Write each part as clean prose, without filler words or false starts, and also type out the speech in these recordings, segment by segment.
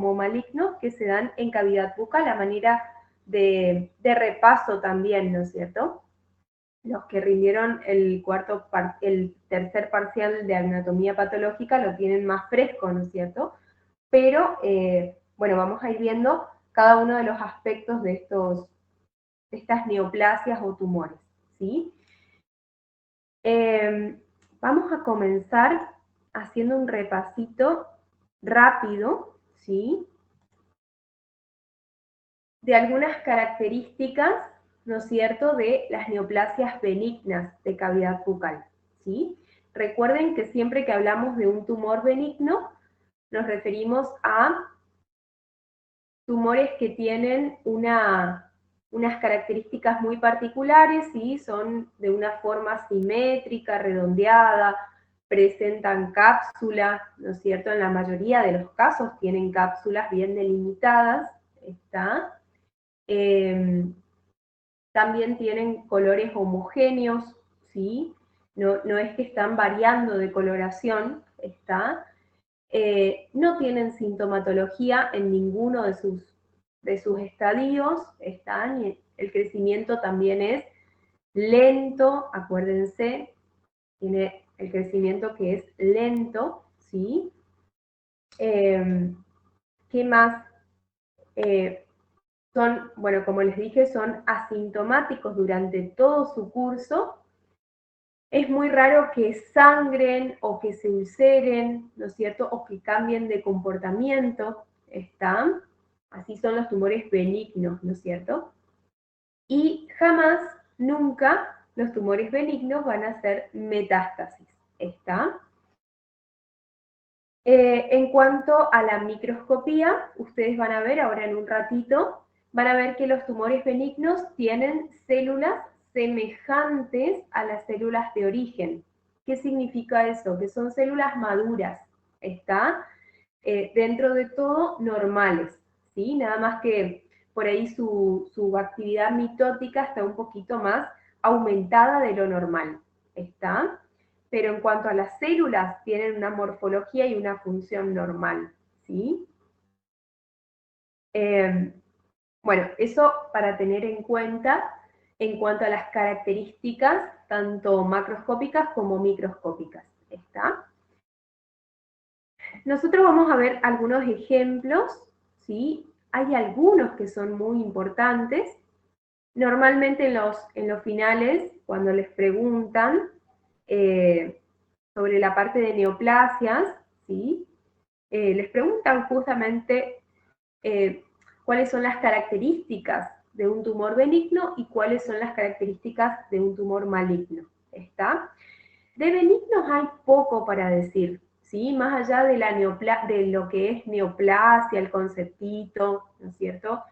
como malignos que se dan en cavidad bucal a manera de repaso también, ¿no es cierto? Los que rindieron el tercer parcial de anatomía patológica lo tienen más fresco, ¿no es cierto? Pero, bueno, vamos a ir viendo cada uno de los aspectos de estas neoplasias o tumores, ¿sí? Vamos a comenzar haciendo un repasito rápido, ¿sí? De algunas características, ¿no es cierto?, de las neoplasias benignas de cavidad bucal, ¿sí? Recuerden que siempre que hablamos de un tumor benigno, nos referimos a tumores que tienen unas características muy particulares, ¿sí? Son de una forma simétrica, redondeada, presentan cápsula, ¿no es cierto? En la mayoría de los casos tienen cápsulas bien delimitadas, ¿está? También tienen colores homogéneos, ¿sí? No es que están variando de coloración, ¿está? No tienen sintomatología en ninguno de sus estadios, ¿están? Y el crecimiento también es lento, acuérdense, tiene el crecimiento que es lento, ¿sí? ¿Qué más? Bueno, como les dije, son asintomáticos durante todo su curso. Es muy raro que sangren o que se ulceren, ¿no es cierto? O que cambien de comportamiento, ¿está? Así son los tumores benignos, ¿no es cierto? Y jamás, nunca, los tumores benignos van a ser metástasis, ¿está? En cuanto a la microscopía, ustedes van a ver ahora en un ratito, van a ver que los tumores benignos tienen células semejantes a las células de origen. ¿Qué significa eso? Que son células maduras, ¿está? Dentro de todo normales, ¿sí? Nada más que por ahí su actividad mitótica está un poquito más aumentada de lo normal, ¿está? Pero en cuanto a las células, tienen una morfología y una función normal, ¿sí? Bueno, eso para tener en cuenta en cuanto a las características tanto macroscópicas como microscópicas, ¿está? Nosotros vamos a ver algunos ejemplos, ¿sí? Hay algunos que son muy importantes. Normalmente en los finales, cuando les preguntan sobre la parte de neoplasias, ¿sí? Les preguntan justamente cuáles son las características de un tumor benigno y cuáles son las características de un tumor maligno, ¿está? De benignos hay poco para decir, ¿sí? Más allá de, de lo que es neoplasia, el conceptito, ¿no es cierto?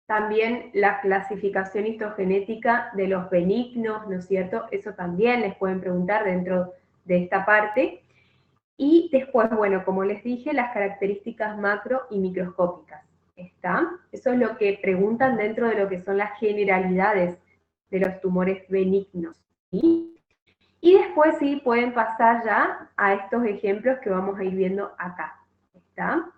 También la clasificación histogenética de los benignos, ¿no es cierto? Eso también les pueden preguntar dentro de esta parte. Y después, bueno, como les dije, las características macro y microscópicas, ¿está? Eso es lo que preguntan dentro de lo que son las generalidades de los tumores benignos, ¿sí? Y después sí pueden pasar ya a estos ejemplos que vamos a ir viendo acá, ¿está?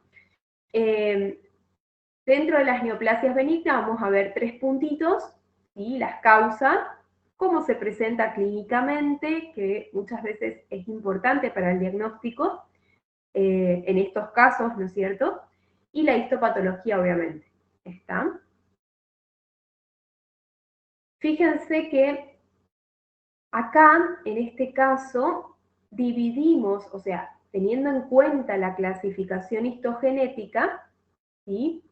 Dentro de las neoplasias benignas vamos a ver 3 puntitos, ¿sí? Las causas, cómo se presenta clínicamente, que muchas veces es importante para el diagnóstico, en estos casos, ¿no es cierto? Y la histopatología, obviamente, ¿está? Fíjense que acá, en este caso, dividimos, o sea, teniendo en cuenta la clasificación histogenética, ¿sí?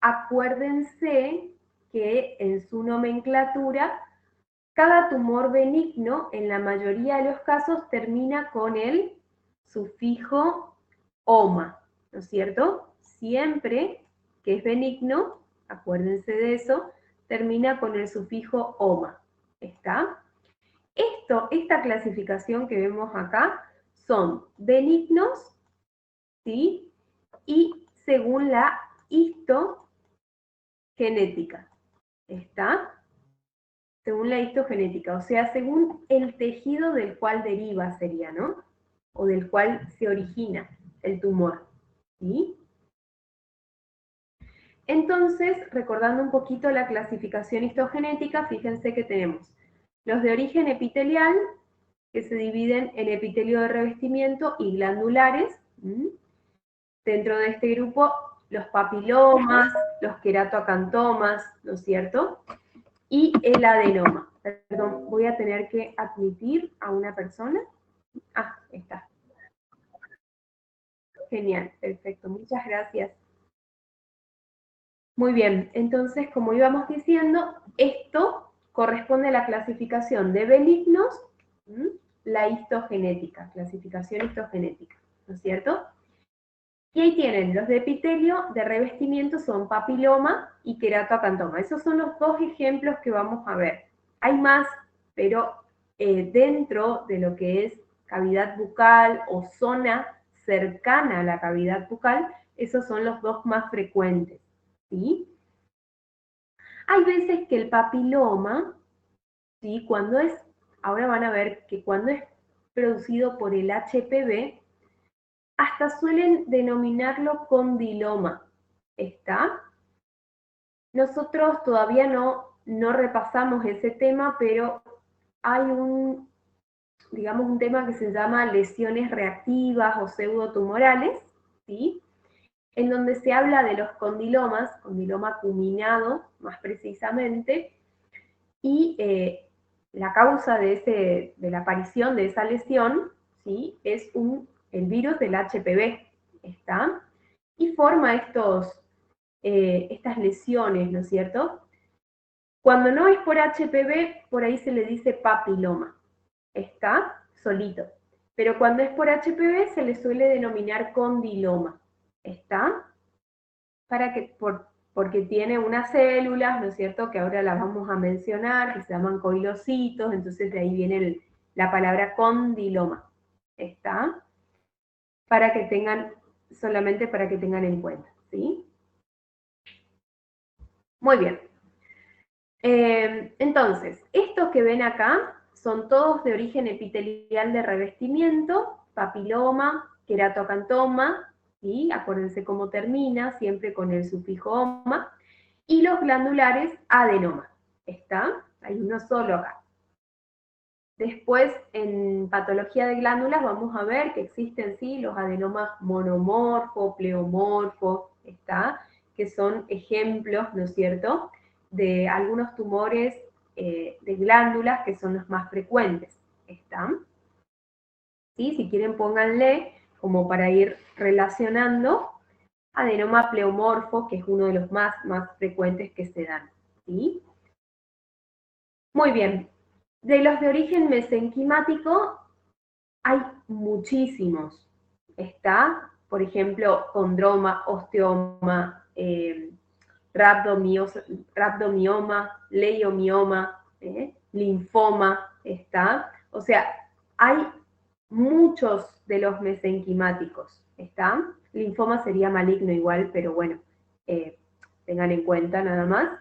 Acuérdense que en su nomenclatura, cada tumor benigno, en la mayoría de los casos, termina con el sufijo oma, ¿no es cierto? Siempre que es benigno, acuérdense de eso, termina con el sufijo oma, ¿está? Esta clasificación que vemos acá son benignos, ¿sí? Y según la histogenética, ¿está? Según la histogenética, o sea, según el tejido del cual deriva sería, ¿no? O del cual se origina el tumor, ¿sí? Entonces, recordando un poquito la clasificación histogenética, fíjense que tenemos los de origen epitelial, que se dividen en epitelio de revestimiento y glandulares. Dentro de este grupo, los papilomas, los queratoacantomas, ¿no es cierto? Y el adenoma. Perdón, voy a tener que admitir a una persona. Ah, está. Genial, perfecto, muchas gracias. Muy bien, entonces, como íbamos diciendo, esto corresponde a la clasificación de benignos, la histogenética, clasificación histogenética, ¿no es cierto? Y ahí tienen, los de epitelio de revestimiento son papiloma y queratoacantoma. Esos son los dos ejemplos que vamos a ver. Hay más, pero dentro de lo que es cavidad bucal o zona cercana a la cavidad bucal, esos son los dos más frecuentes, ¿sí? Hay veces que el papiloma, ¿sí? Ahora van a ver que cuando es producido por el HPV, hasta suelen denominarlo condiloma, ¿está? Nosotros todavía no repasamos ese tema, pero hay digamos, un tema que se llama lesiones reactivas o pseudotumorales, ¿sí? En donde se habla de los condilomas, condiloma acuminado más precisamente, y la causa de la aparición de esa lesión, ¿sí? Es el virus del HPV, ¿está? Y forma estas lesiones, ¿no es cierto? Cuando no es por HPV, por ahí se le dice papiloma, ¿está? Solito. Pero cuando es por HPV se le suele denominar condiloma, ¿está? Porque tiene unas células, ¿no es cierto?, que ahora las vamos a mencionar, que se llaman coilocitos, entonces de ahí viene la palabra condiloma, ¿está? Solamente para que tengan en cuenta, ¿sí? Muy bien. Entonces, estos que ven acá son todos de origen epitelial de revestimiento, papiloma, queratoacantoma, ¿sí? Acuérdense cómo termina, siempre con el sufijo oma, y los glandulares, adenoma. ¿Está? Hay uno solo acá. Después, en patología de glándulas, vamos a ver que existen, sí, los adenomas monomorfo, pleomorfo, ¿está? Que son ejemplos, ¿no es cierto?, de algunos tumores de glándulas que son los más frecuentes, ¿está? ¿Sí? Si quieren, pónganle como para ir relacionando adenoma pleomorfo, que es uno de los más frecuentes que se dan, ¿sí? Muy bien. De los de origen mesenquimático hay muchísimos. Está, por ejemplo, condroma, osteoma, rhabdomioma, leiomioma, linfoma, está. O sea, hay muchos de los mesenquimáticos, ¿está? Linfoma sería maligno igual, pero bueno, tengan en cuenta nada más.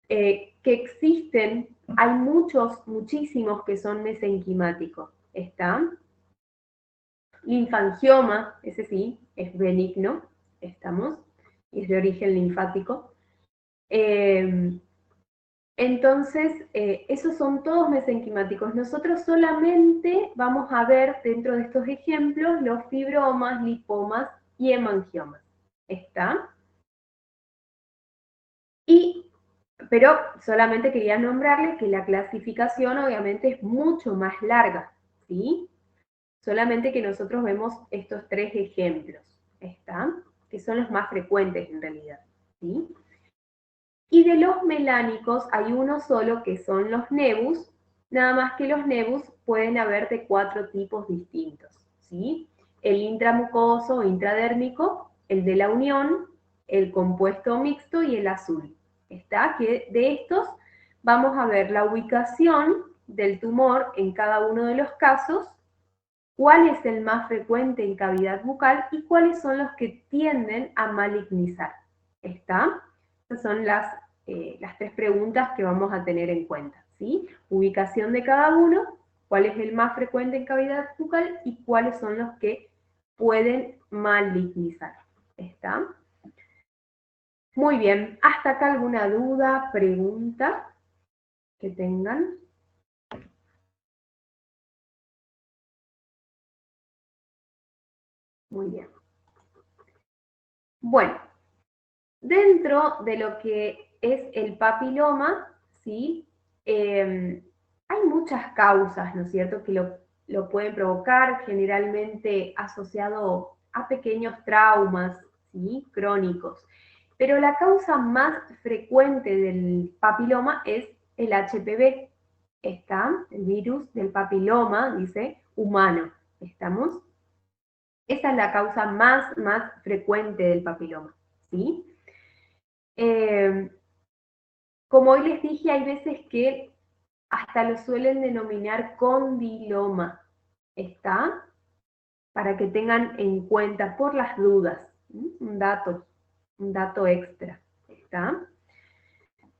Que existen, hay muchísimos que son mesenquimáticos, ¿está? Linfangioma, ese sí, es benigno, estamos, y es de origen linfático. Entonces, esos son todos mesenquimáticos. Nosotros solamente vamos a ver dentro de estos ejemplos los fibromas, lipomas y hemangiomas, ¿está? Pero solamente quería nombrarles que la clasificación obviamente es mucho más larga, ¿sí? Solamente que nosotros vemos estos tres ejemplos, ¿está? Que son los más frecuentes en realidad, ¿sí? Y de los melánicos hay uno solo que son los nebus, nada más que los nebus pueden haber de 4 tipos distintos, ¿sí? El intramucoso o intradérmico, el de la unión, el compuesto mixto y el azul. ¿Está? Que de estos vamos a ver la ubicación del tumor en cada uno de los casos, cuál es el más frecuente en cavidad bucal y cuáles son los que tienden a malignizar. ¿Está? Estas son las 3 preguntas que vamos a tener en cuenta, ¿sí? Ubicación de cada uno, cuál es el más frecuente en cavidad bucal y cuáles son los que pueden malignizar. ¿Está? Muy bien. ¿Hasta acá alguna duda, pregunta que tengan? Muy bien. Bueno, dentro de lo que es el papiloma, ¿sí? Hay muchas causas, ¿no es cierto?, que lo pueden provocar, generalmente asociado a pequeños traumas, ¿sí?, crónicos. Pero la causa más frecuente del papiloma es el HPV. ¿Está? El virus del papiloma, dice, humano. ¿Estamos? Esa es la causa más frecuente del papiloma, ¿sí? Eh, Como hoy les dije, hay veces que hasta lo suelen denominar condiloma, ¿está? Para que tengan en cuenta por las dudas, ¿sí? Un dato extra, ¿está?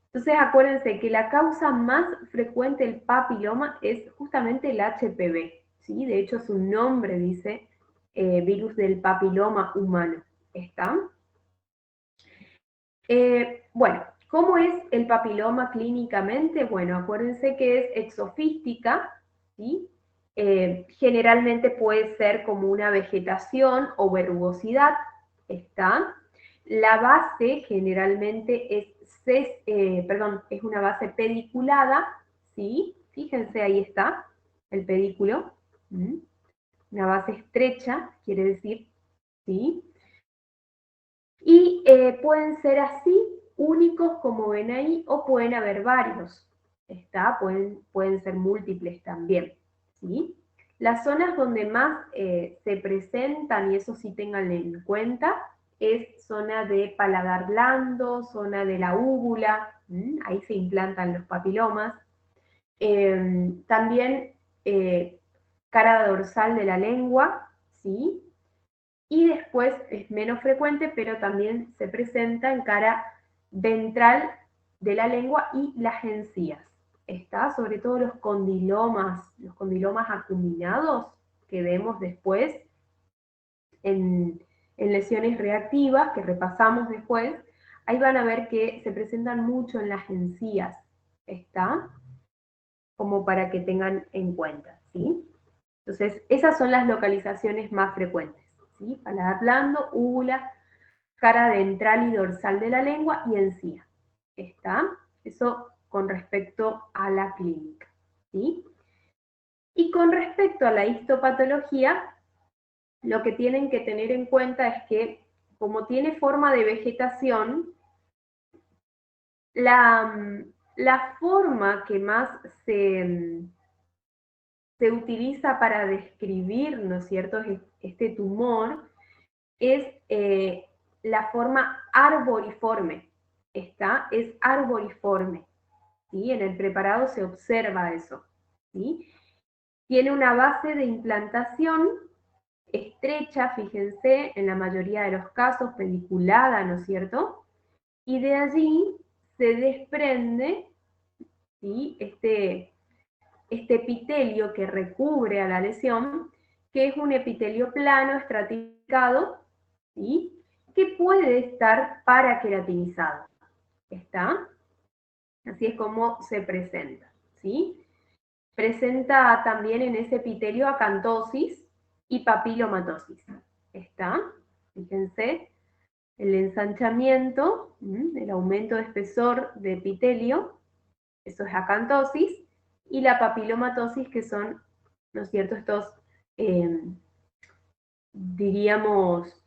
Entonces acuérdense que la causa más frecuente del papiloma es justamente el HPV, ¿sí? De hecho su nombre dice virus del papiloma humano, ¿está? Bueno, ¿cómo es el papiloma clínicamente? Bueno, acuérdense que es exofística, ¿sí? Generalmente puede ser como una vegetación o verrugosidad, ¿está? La base generalmente es una base pediculada, ¿sí? Fíjense, ahí está el pedículo. ¿Mm? Una base estrecha, quiere decir, ¿sí? Y pueden ser así, únicos como ven ahí, o pueden haber varios, ¿está? Pueden ser múltiples también, ¿sí? Las zonas donde más se presentan, y eso sí tengan en cuenta, es zona de paladar blando, zona de la úvula, ahí se implantan los papilomas. También cara dorsal de la lengua, ¿sí? Y después es menos frecuente, pero también se presenta en cara ventral de la lengua y las encías. Está sobre todo los condilomas acuminados que vemos después en lesiones reactivas, que repasamos después. Ahí van a ver que se presentan mucho en las encías, ¿está? Como para que tengan en cuenta, ¿sí? Entonces, esas son las localizaciones más frecuentes, ¿sí? Paladar blando, úvula, cara ventral y dorsal de la lengua y encía. ¿Está? Eso con respecto a la clínica, ¿sí? Y con respecto a la histopatología, lo que tienen que tener en cuenta es que como tiene forma de vegetación, la forma que más se utiliza para describir, ¿no es cierto?, este tumor, es la forma arboriforme. ¿Está? Es arboriforme. ¿Sí? En el preparado se observa eso. ¿Sí? Tiene una base de implantación estrecha, fíjense, en la mayoría de los casos, pediculada, ¿no es cierto? Y de allí se desprende, ¿sí?, este epitelio que recubre a la lesión, que es un epitelio plano, estratificado, ¿sí?, que puede estar paraqueratinizado. ¿Está? Así es como se presenta, ¿sí? Presenta también en ese epitelio acantosis y papilomatosis. ¿Está? Fíjense, el ensanchamiento, el aumento de espesor de epitelio, eso es acantosis, y la papilomatosis, que son, ¿no es cierto?, estos, eh, diríamos,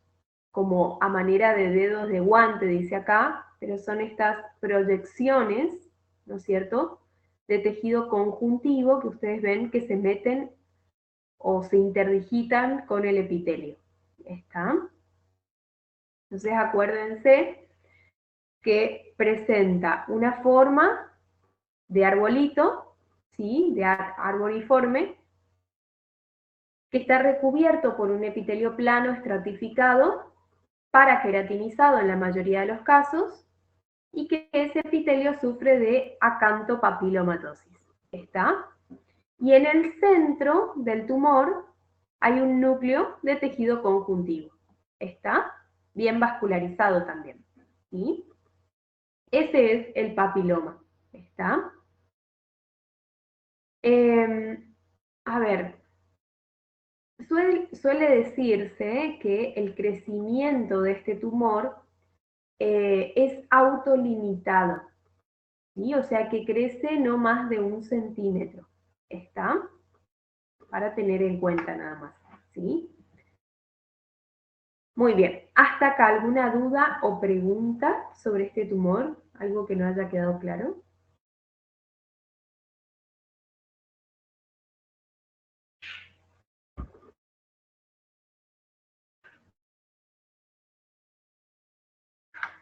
como a manera de dedos de guante, dice acá, pero son estas proyecciones, ¿no es cierto?, de tejido conjuntivo que ustedes ven que se meten o se interdigitan con el epitelio. ¿Está? Entonces acuérdense que presenta una forma de arbolito, ¿sí?, de arboriforme, que está recubierto por un epitelio plano estratificado, paraqueratinizado en la mayoría de los casos, y que ese epitelio sufre de acantopapilomatosis. ¿Está? Y en el centro del tumor hay un núcleo de tejido conjuntivo. ¿Está? Bien vascularizado también, ¿sí? Ese es el papiloma, ¿está? A ver, suele decirse que el crecimiento de este tumor es autolimitado, ¿sí? O sea que crece no más de 1 centímetro, ¿está? Para tener en cuenta nada más, ¿sí? Muy bien, ¿hasta acá alguna duda o pregunta sobre este tumor? ¿Algo que no haya quedado claro?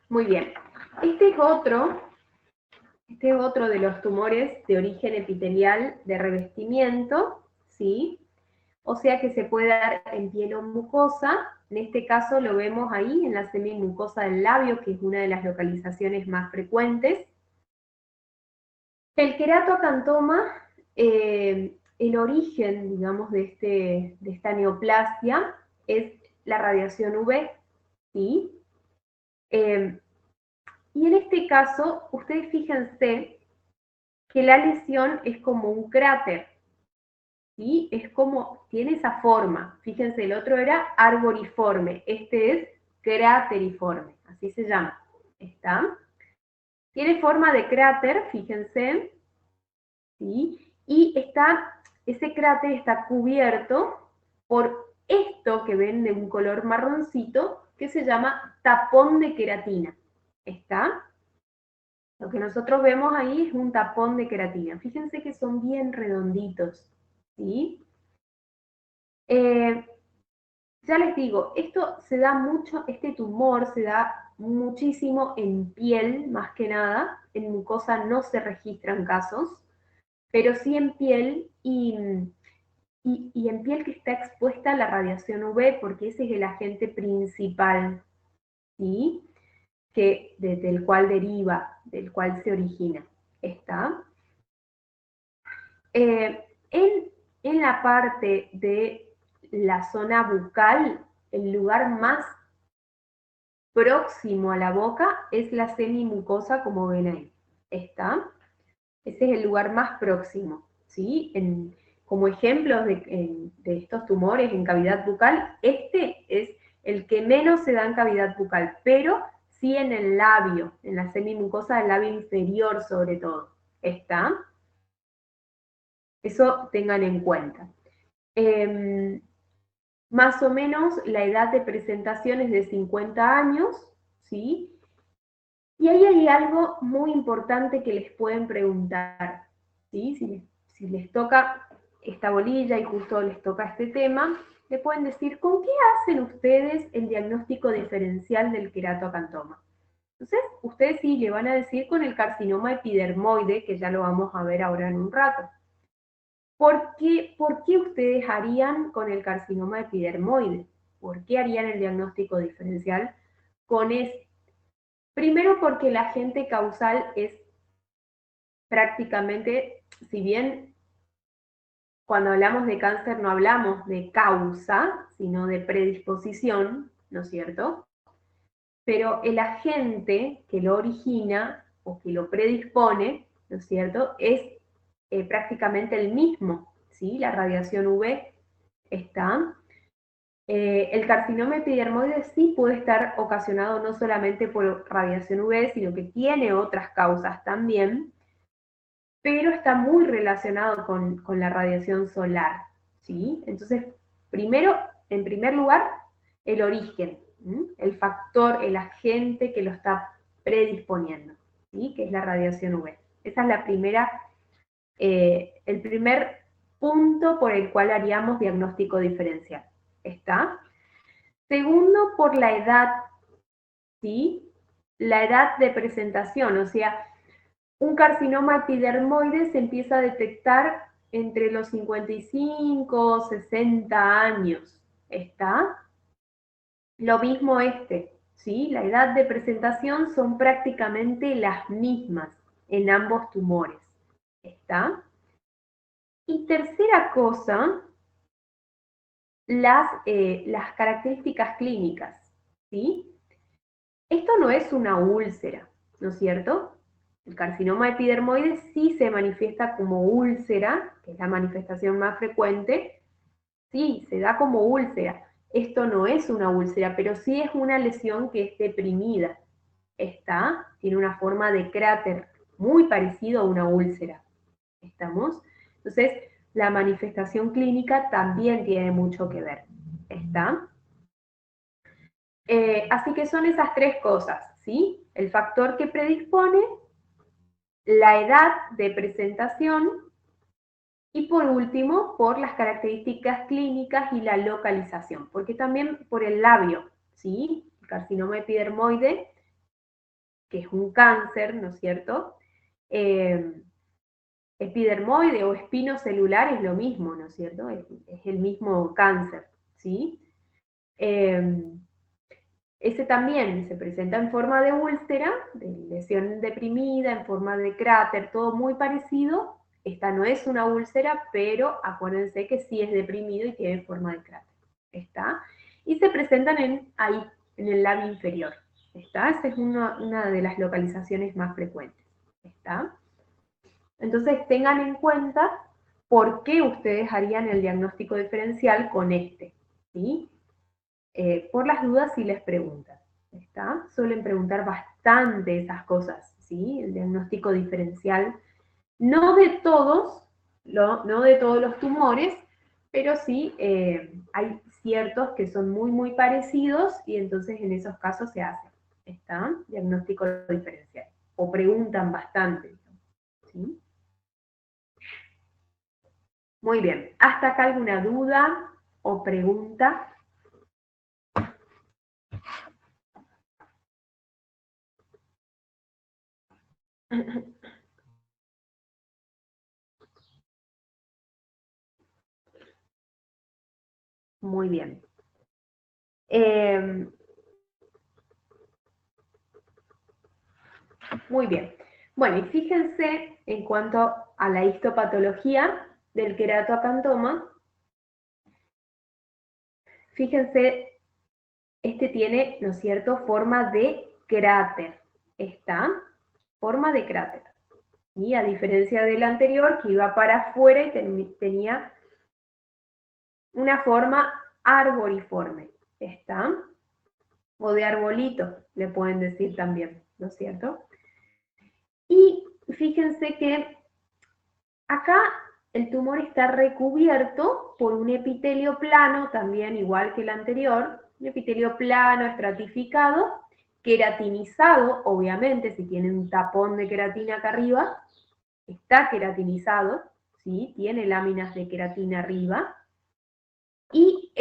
Muy bien, este es otro de los tumores de origen epitelial de revestimiento, ¿sí? O sea que se puede dar en piel o mucosa. En este caso lo vemos ahí en la semimucosa del labio, que es una de las localizaciones más frecuentes. El queratocantoma, el origen, digamos, de esta neoplasia es la radiación UV, ¿sí? Eh, y en este caso, ustedes fíjense que la lesión es como un cráter, ¿sí? Es como, tiene esa forma. Fíjense, el otro era arboriforme, este es cráteriforme, así se llama. ¿Está? Tiene forma de cráter, fíjense, ¿sí? Y ese cráter está cubierto por esto que ven de un color marroncito, que se llama tapón de queratina. ¿Está? Lo que nosotros vemos ahí es un tapón de queratina. Fíjense que son bien redonditos, ¿sí? Eh, ya les digo, esto se da mucho, este tumor se da muchísimo en piel, más que nada. En mucosa no se registran casos, pero sí en piel y en piel que está expuesta a la radiación UV, porque ese es el agente principal, ¿sí? Del cual deriva, del cual se origina. ¿Está? Eh, en la parte de la zona bucal, el lugar más próximo a la boca es la semimucosa, como ven ahí. ¿Está? Ese es el lugar más próximo, ¿sí? Como ejemplos de estos tumores en cavidad bucal, este es el que menos se da en cavidad bucal, pero sí en el labio, en la semimucosa del labio inferior sobre todo. ¿Está? Eso tengan en cuenta. Eh, Más o menos la edad de presentación es de 50 años, ¿sí? Y ahí hay algo muy importante que les pueden preguntar, ¿sí? Si les toca esta bolilla y justo les toca este tema, le pueden decir, ¿con qué hacen ustedes el diagnóstico diferencial del queratocantoma? Entonces, ustedes sí le van a decir con el carcinoma epidermoide, que ya lo vamos a ver ahora en un rato. ¿Por qué ustedes harían con el carcinoma epidermoide? ¿Por qué harían el diagnóstico diferencial con este? Primero porque el agente causal es prácticamente, si bien cuando hablamos de cáncer no hablamos de causa, sino de predisposición, ¿no es cierto? Pero el agente que lo origina o que lo predispone, ¿no es cierto?, es prácticamente el mismo, ¿sí? La radiación UV está. El carcinoma epidermoide sí puede estar ocasionado no solamente por radiación UV, sino que tiene otras causas también, pero está muy relacionado con la radiación solar, ¿sí? Entonces, en primer lugar, el origen, ¿sí? El factor, el agente que lo está predisponiendo, ¿sí? Que es la radiación UV. Esa es el primer punto por el cual haríamos diagnóstico diferencial. ¿Está? Segundo, por la edad, ¿sí? La edad de presentación, o sea, un carcinoma epidermoide se empieza a detectar entre los 55 y 60 años. ¿Está? Lo mismo ¿sí? La edad de presentación son prácticamente las mismas en ambos tumores. ¿Está? Y tercera cosa, las características clínicas. ¿sí? Esto no es una úlcera, ¿no es cierto? El carcinoma epidermoide sí se manifiesta como úlcera, que es la manifestación más frecuente, sí, se da como úlcera. Esto no es una úlcera, pero sí es una lesión que es deprimida. Tiene una forma de cráter muy parecido a una úlcera. ¿Estamos? Entonces, la manifestación clínica también tiene mucho que ver. ¿Está? Así que son esas tres cosas, ¿sí? El factor que predispone, la edad de presentación y por último, por las características clínicas y la localización, porque también por el labio, ¿sí? El carcinoma epidermoide, que es un cáncer, ¿no es cierto? Epidermoide o espinocelular es lo mismo, ¿no es cierto? Es el mismo cáncer, ¿sí? Ese también se presenta en forma de úlcera, de lesión deprimida, en forma de cráter, todo muy parecido. Esta no es una úlcera, pero acuérdense que sí es deprimido y tiene forma de cráter. ¿Está? Y se presentan ahí, en el labio inferior. ¿Está? Esa es una de las localizaciones más frecuentes. ¿Está? Entonces tengan en cuenta por qué ustedes harían el diagnóstico diferencial con este. ¿Sí? Por las dudas si les preguntan. ¿Está? Suelen preguntar bastante esas cosas, ¿sí? El diagnóstico diferencial, no de todos, no de todos los tumores, pero sí hay ciertos que son muy, muy parecidos y entonces en esos casos se hace, ¿está? Diagnóstico diferencial. O preguntan bastante, ¿sí? Muy bien. ¿Hasta acá alguna duda o pregunta? Muy bien. Eh, Muy bien. Bueno, y fíjense en cuanto a la histopatología del queratoacantoma, fíjense, este tiene, ¿no es cierto?, forma de cráter. ¿Está? Forma de cráter. Y a diferencia del anterior, que iba para afuera y tenía una forma arboriforme. ¿Está? O de arbolito, le pueden decir también, ¿no es cierto? Y fíjense que acá el tumor está recubierto por un epitelio plano, también igual que el anterior, un epitelio plano, estratificado, queratinizado, obviamente, si tiene un tapón de queratina acá arriba, está queratinizado, ¿sí? Tiene láminas de queratina arriba. Y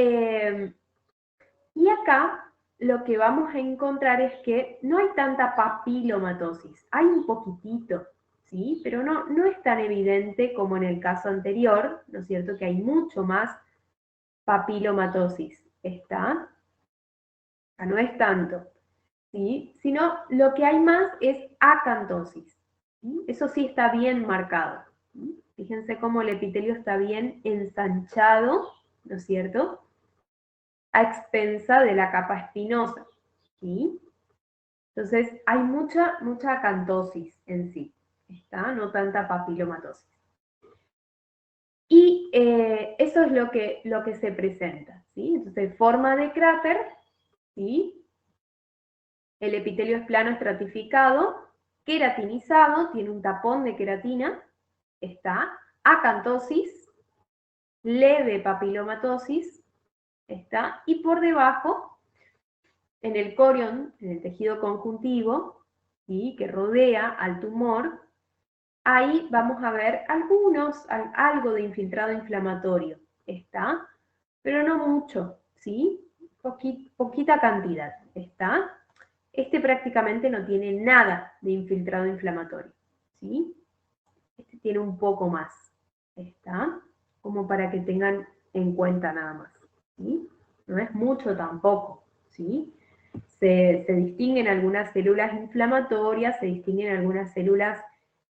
acá lo que vamos a encontrar es que no hay tanta papilomatosis, hay un poquitito, ¿sí? Pero no es tan evidente como en el caso anterior, ¿no es cierto? Que hay mucho más papilomatosis, ¿está? Acá no es tanto, ¿sí? Sino lo que hay más es acantosis, ¿sí? Eso sí está bien marcado, ¿sí? Fíjense cómo el epitelio está bien ensanchado, ¿no es cierto?, a expensa de la capa espinosa, ¿sí? Entonces, hay mucha acantosis en sí, ¿está? No tanta papilomatosis. Y eso es lo que se presenta, ¿sí? Entonces, forma de cráter, ¿sí? El epitelio es plano estratificado, queratinizado, tiene un tapón de queratina, ¿está? Acantosis, leve papilomatosis, ¿está? Y por debajo, en el corion, en el tejido conjuntivo, ¿sí?, que rodea al tumor, ahí vamos a ver algo de infiltrado inflamatorio, ¿está? Pero no mucho, ¿sí? Poquita cantidad, ¿está? Este prácticamente no tiene nada de infiltrado inflamatorio, ¿sí? Este tiene un poco más, ¿está? Como para que tengan en cuenta nada más, ¿sí? No es mucho tampoco, ¿sí? Se distinguen algunas células inflamatorias, se distinguen algunas células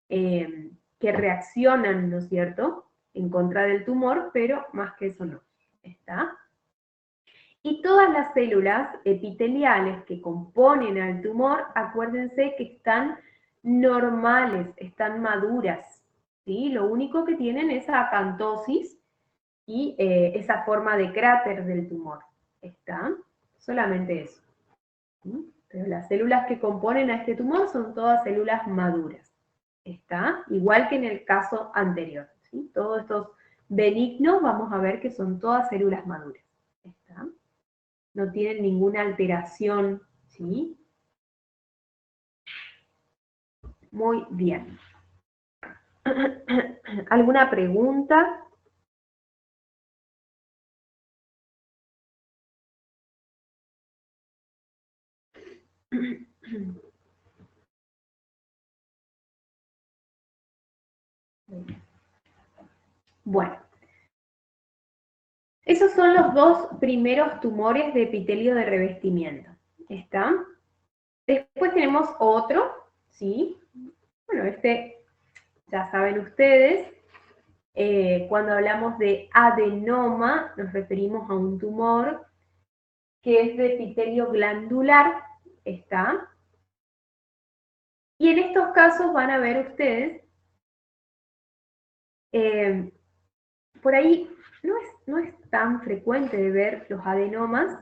que reaccionan, ¿no es cierto?, en contra del tumor, pero más que eso no, ¿está? Y todas las células epiteliales que componen al tumor, acuérdense que están normales, están maduras, ¿sí? Lo único que tienen es acantosis y esa forma de cráter del tumor, ¿está? Solamente eso. ¿Sí? Pero las células que componen a este tumor son todas células maduras, ¿está? Igual que en el caso anterior, ¿sí? Todos estos benignos vamos a ver que son todas células maduras, ¿está? No tienen ninguna alteración, ¿sí? Muy bien. ¿Alguna pregunta? Bueno, esos son los dos primeros tumores de epitelio de revestimiento, ¿está? Después tenemos otro, ¿sí? Bueno, este ya saben ustedes, cuando hablamos de adenoma nos referimos a un tumor que es de epitelio glandular, ¿está? Y en estos casos van a ver ustedes, por ahí no es tan frecuente de ver los adenomas,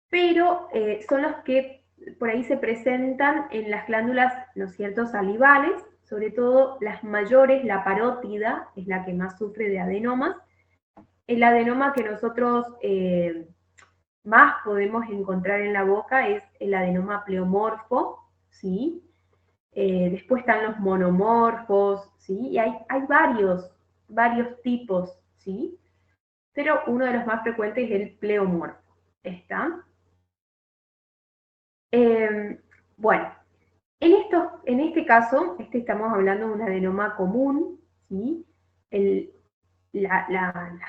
pero son los que por ahí se presentan en las glándulas, ¿no es cierto?, salivales, sobre todo las mayores, la parótida es la que más sufre de adenomas. El adenoma que nosotros más podemos encontrar en la boca es el adenoma pleomorfo, ¿sí? Después están los monomorfos, ¿sí? Y hay varios tipos, ¿sí? Pero uno de los más frecuentes es el pleomorfo, ¿está? Bueno, en este caso, estamos hablando de un adenoma común, ¿sí? Las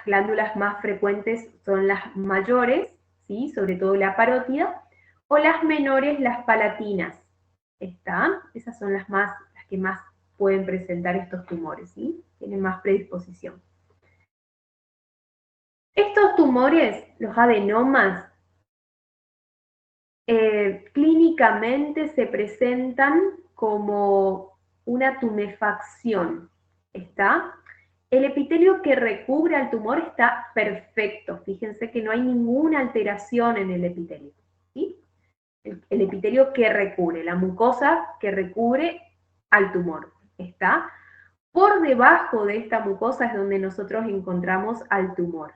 glándulas más frecuentes son las mayores, ¿sí? Sobre todo la parótida, o las menores, las palatinas, ¿está? Esas son las que más pueden presentar estos tumores, ¿sí? Tienen más predisposición. Estos tumores, los adenomas, clínicamente se presentan como una tumefacción, ¿está? El epitelio que recubre al tumor está perfecto, fíjense que no hay ninguna alteración en el epitelio, ¿sí? El epitelio que recubre, la mucosa que recubre al tumor, ¿está? Por debajo de esta mucosa es donde nosotros encontramos al tumor,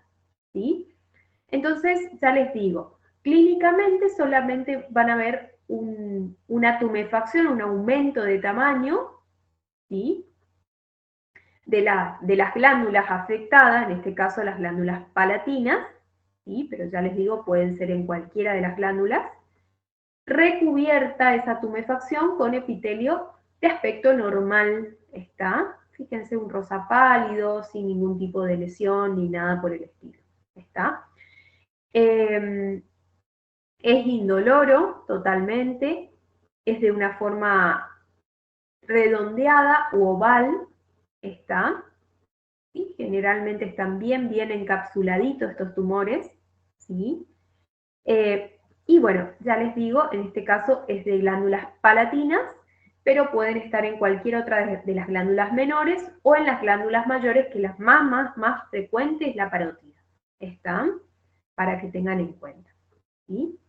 ¿sí? Entonces, ya les digo, clínicamente solamente van a ver una tumefacción, un aumento de tamaño, ¿sí? De las glándulas afectadas, en este caso las glándulas palatinas, ¿sí? Pero ya les digo, pueden ser en cualquiera de las glándulas, recubierta esa tumefacción con epitelio de aspecto normal, ¿está? Fíjense, un rosa pálido, sin ningún tipo de lesión ni nada por el estilo, ¿está? Es indoloro totalmente, es de una forma redondeada u oval, ¿está? ¿Sí? Generalmente están bien encapsuladitos estos tumores, ¿sí? Y bueno, ya les digo, en este caso es de glándulas palatinas, pero pueden estar en cualquier otra de las glándulas menores o en las glándulas mayores, que las más frecuente es la parótida, ¿está? Para que tengan en cuenta, ¿sí?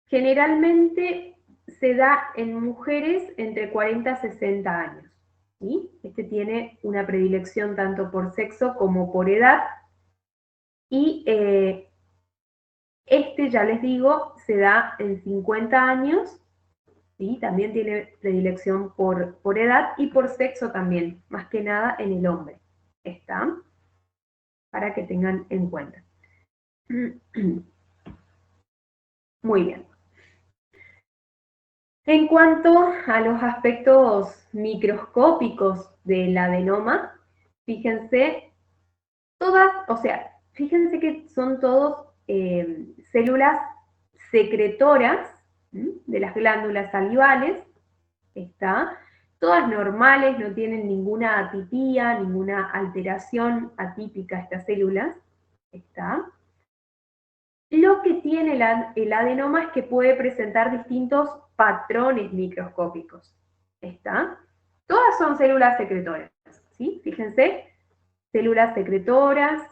Generalmente se da en mujeres entre 40 a 60 años, ¿sí? Este tiene una predilección tanto por sexo como por edad, y este, ya les digo, se da en 50 años, ¿sí? También tiene predilección por edad y por sexo también, más que nada en el hombre, ¿está? Para que tengan en cuenta. Muy bien. En cuanto a los aspectos microscópicos del adenoma, fíjense, fíjense que son todos células secretoras de las glándulas salivales, ¿está? todas normales, no tienen ninguna atipía, ninguna alteración atípica estas células. ¿Está? Lo que tiene el adenoma es que puede presentar distintos patrones microscópicos. ¿Está? Todas son células secretoras, ¿sí? Fíjense, células secretoras,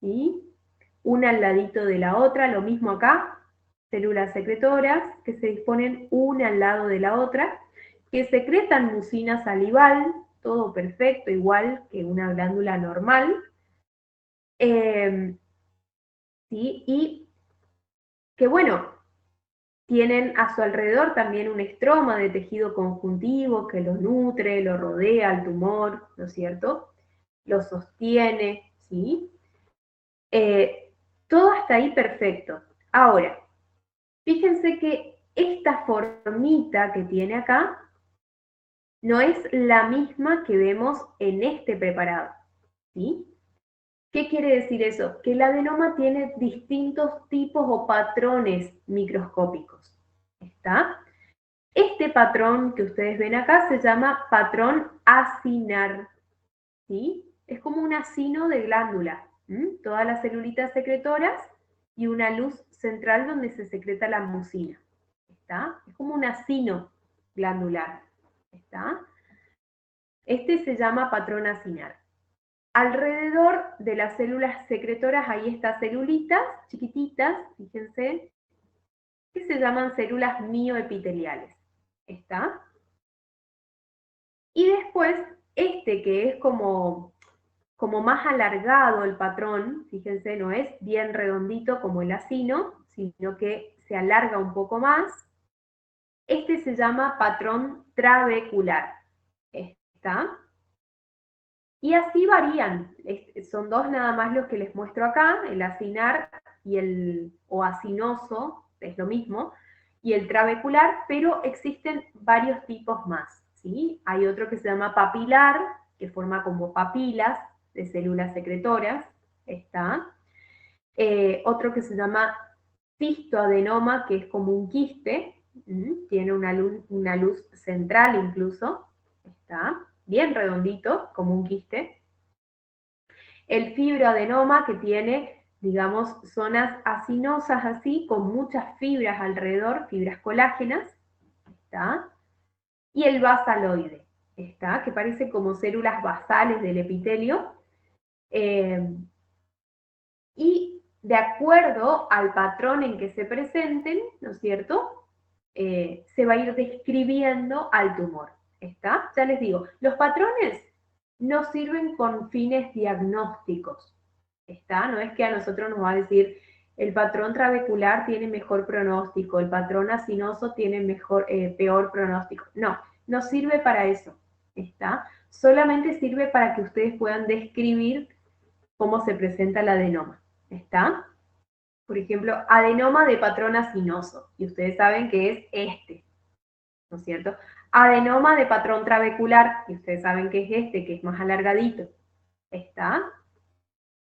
¿sí? Una al ladito de la otra, lo mismo acá, células secretoras que se disponen una al lado de la otra, que secretan mucina salival, todo perfecto, igual que una glándula normal, ¿sí? Y que bueno, tienen a su alrededor también un estroma de tejido conjuntivo que lo nutre, lo rodea al tumor, ¿no es cierto? Lo sostiene, ¿sí? Todo hasta ahí perfecto. Ahora, fíjense que esta formita que tiene acá no es la misma que vemos en este preparado, ¿sí? ¿Qué quiere decir eso? Que el adenoma tiene distintos tipos o patrones microscópicos, ¿está? Este patrón que ustedes ven acá se llama patrón acinar, ¿sí? Es como un acino de glándula, ¿m? Todas las celulitas secretoras y una luz central donde se secreta la mucina, ¿está? Es como un acino glandular, ¿está? Este se llama patrón acinar. Alrededor de las células secretoras hay estas celulitas chiquititas, fíjense, que se llaman células mioepiteliales, ¿está? Y después, este que es como más alargado el patrón, fíjense, no es bien redondito como el acino, sino que se alarga un poco más. Este se llama patrón trabecular. ¿Está? Y así varían. Son dos nada más los que les muestro acá, el acinar y el o acinoso, es lo mismo, y el trabecular, pero existen varios tipos más, ¿sí? Hay otro que se llama papilar, que forma como papilas de células secretoras, está. Otro que se llama cistoadenoma, que es como un quiste, tiene una luz central incluso, está bien redondito, como un quiste. El fibroadenoma, que tiene, digamos, zonas acinosas así, con muchas fibras alrededor, fibras colágenas, ¿está? Y el basaloide, ¿está? Que parece como células basales del epitelio. Y de acuerdo al patrón en que se presenten, ¿no es cierto? Se va a ir describiendo al tumor, ¿está? Ya les digo, los patrones no sirven con fines diagnósticos, ¿está? No es que a nosotros nos va a decir el patrón trabecular tiene mejor pronóstico, el patrón acinoso tiene peor pronóstico. No, no sirve para eso, ¿está? Solamente sirve para que ustedes puedan describir cómo se presenta el adenoma, ¿está? Por ejemplo, adenoma de patrón acinoso, y ustedes saben que es este, ¿no es cierto? Adenoma de patrón trabecular, y ustedes saben que es este, que es más alargadito, ¿está?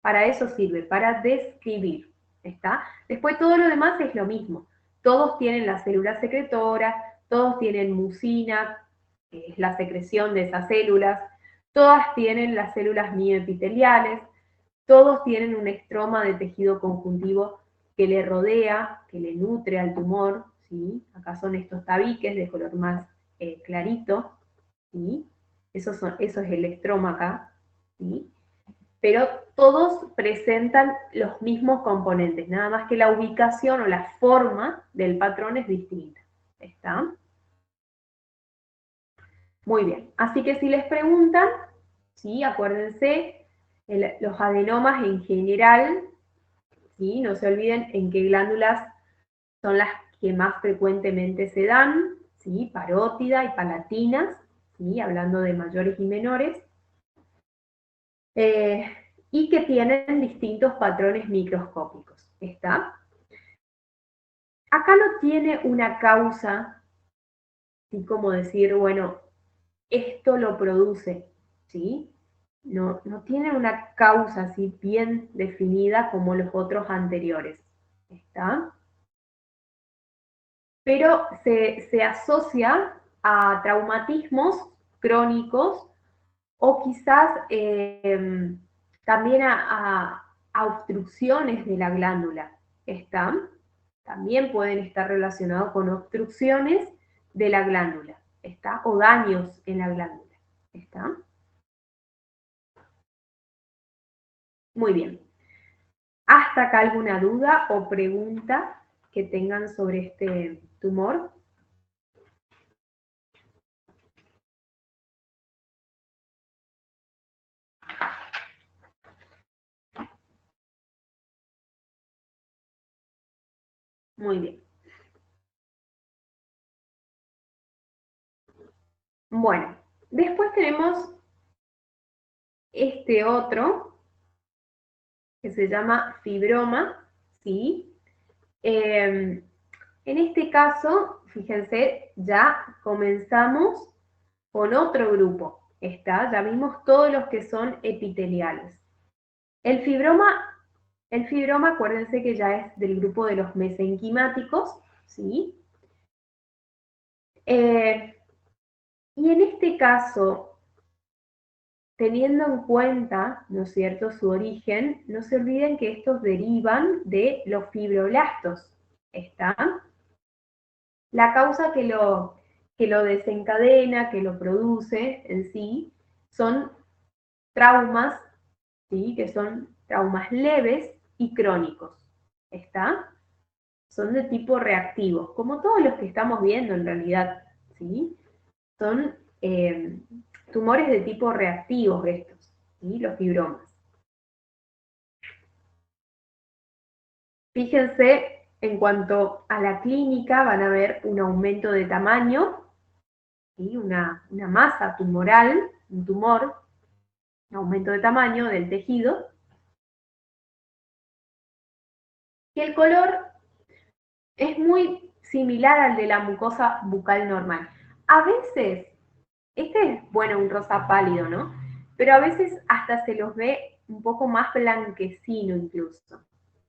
Para eso sirve, para describir, ¿está? Después todo lo demás es lo mismo. Todos tienen las células secretoras, todos tienen mucina, que es la secreción de esas células, todas tienen las células mioepiteliales, todos tienen un estroma de tejido conjuntivo que le rodea, que le nutre al tumor, ¿sí? Acá son estos tabiques de color más clarito, ¿sí? Eso es el estroma acá, ¿sí? Pero todos presentan los mismos componentes, nada más que la ubicación o la forma del patrón es distinta. ¿Está? Muy bien, así que si les preguntan, ¿sí? Acuérdense, los adenomas en general, ¿sí? No se olviden en qué glándulas son las que más frecuentemente se dan, ¿sí? Parótida y palatinas, ¿sí? Hablando de mayores y menores, eh, y que tienen distintos patrones microscópicos. ¿Está? Acá no tiene una causa, así como decir, bueno, esto lo produce, ¿sí? No, no tiene una causa así bien definida como los otros anteriores, ¿está? Pero se asocia a traumatismos crónicos o quizás también a obstrucciones de la glándula. ¿Están? También pueden estar relacionados con obstrucciones de la glándula. ¿Está? O daños en la glándula. ¿Está? Muy bien. ¿Hasta acá alguna duda o pregunta que tengan sobre este tumor? Muy bien. Bueno, después tenemos este otro que se llama fibroma, ¿sí? En este caso, fíjense, ya comenzamos con otro grupo, ¿está? Ya vimos todos los que son epiteliales. El fibroma, acuérdense que ya es del grupo de los mesenquimáticos, ¿sí? Y en este caso, teniendo en cuenta, ¿no es cierto?, su origen, no se olviden que estos derivan de los fibroblastos, ¿está? La causa que lo desencadena, que lo produce en sí, son traumas, ¿sí?, que son traumas leves y crónicos, ¿está? Son de tipo reactivo, como todos los que estamos viendo en realidad, ¿sí? Son tumores de tipo reactivos estos, ¿sí? Los fibromas. Fíjense, en cuanto a la clínica, van a ver un aumento de tamaño, ¿sí? Una masa tumoral, un tumor, un aumento de tamaño del tejido, y el color es muy similar al de la mucosa bucal normal. A veces, este es, bueno, un rosa pálido, ¿no? Pero a veces hasta se los ve un poco más blanquecino incluso,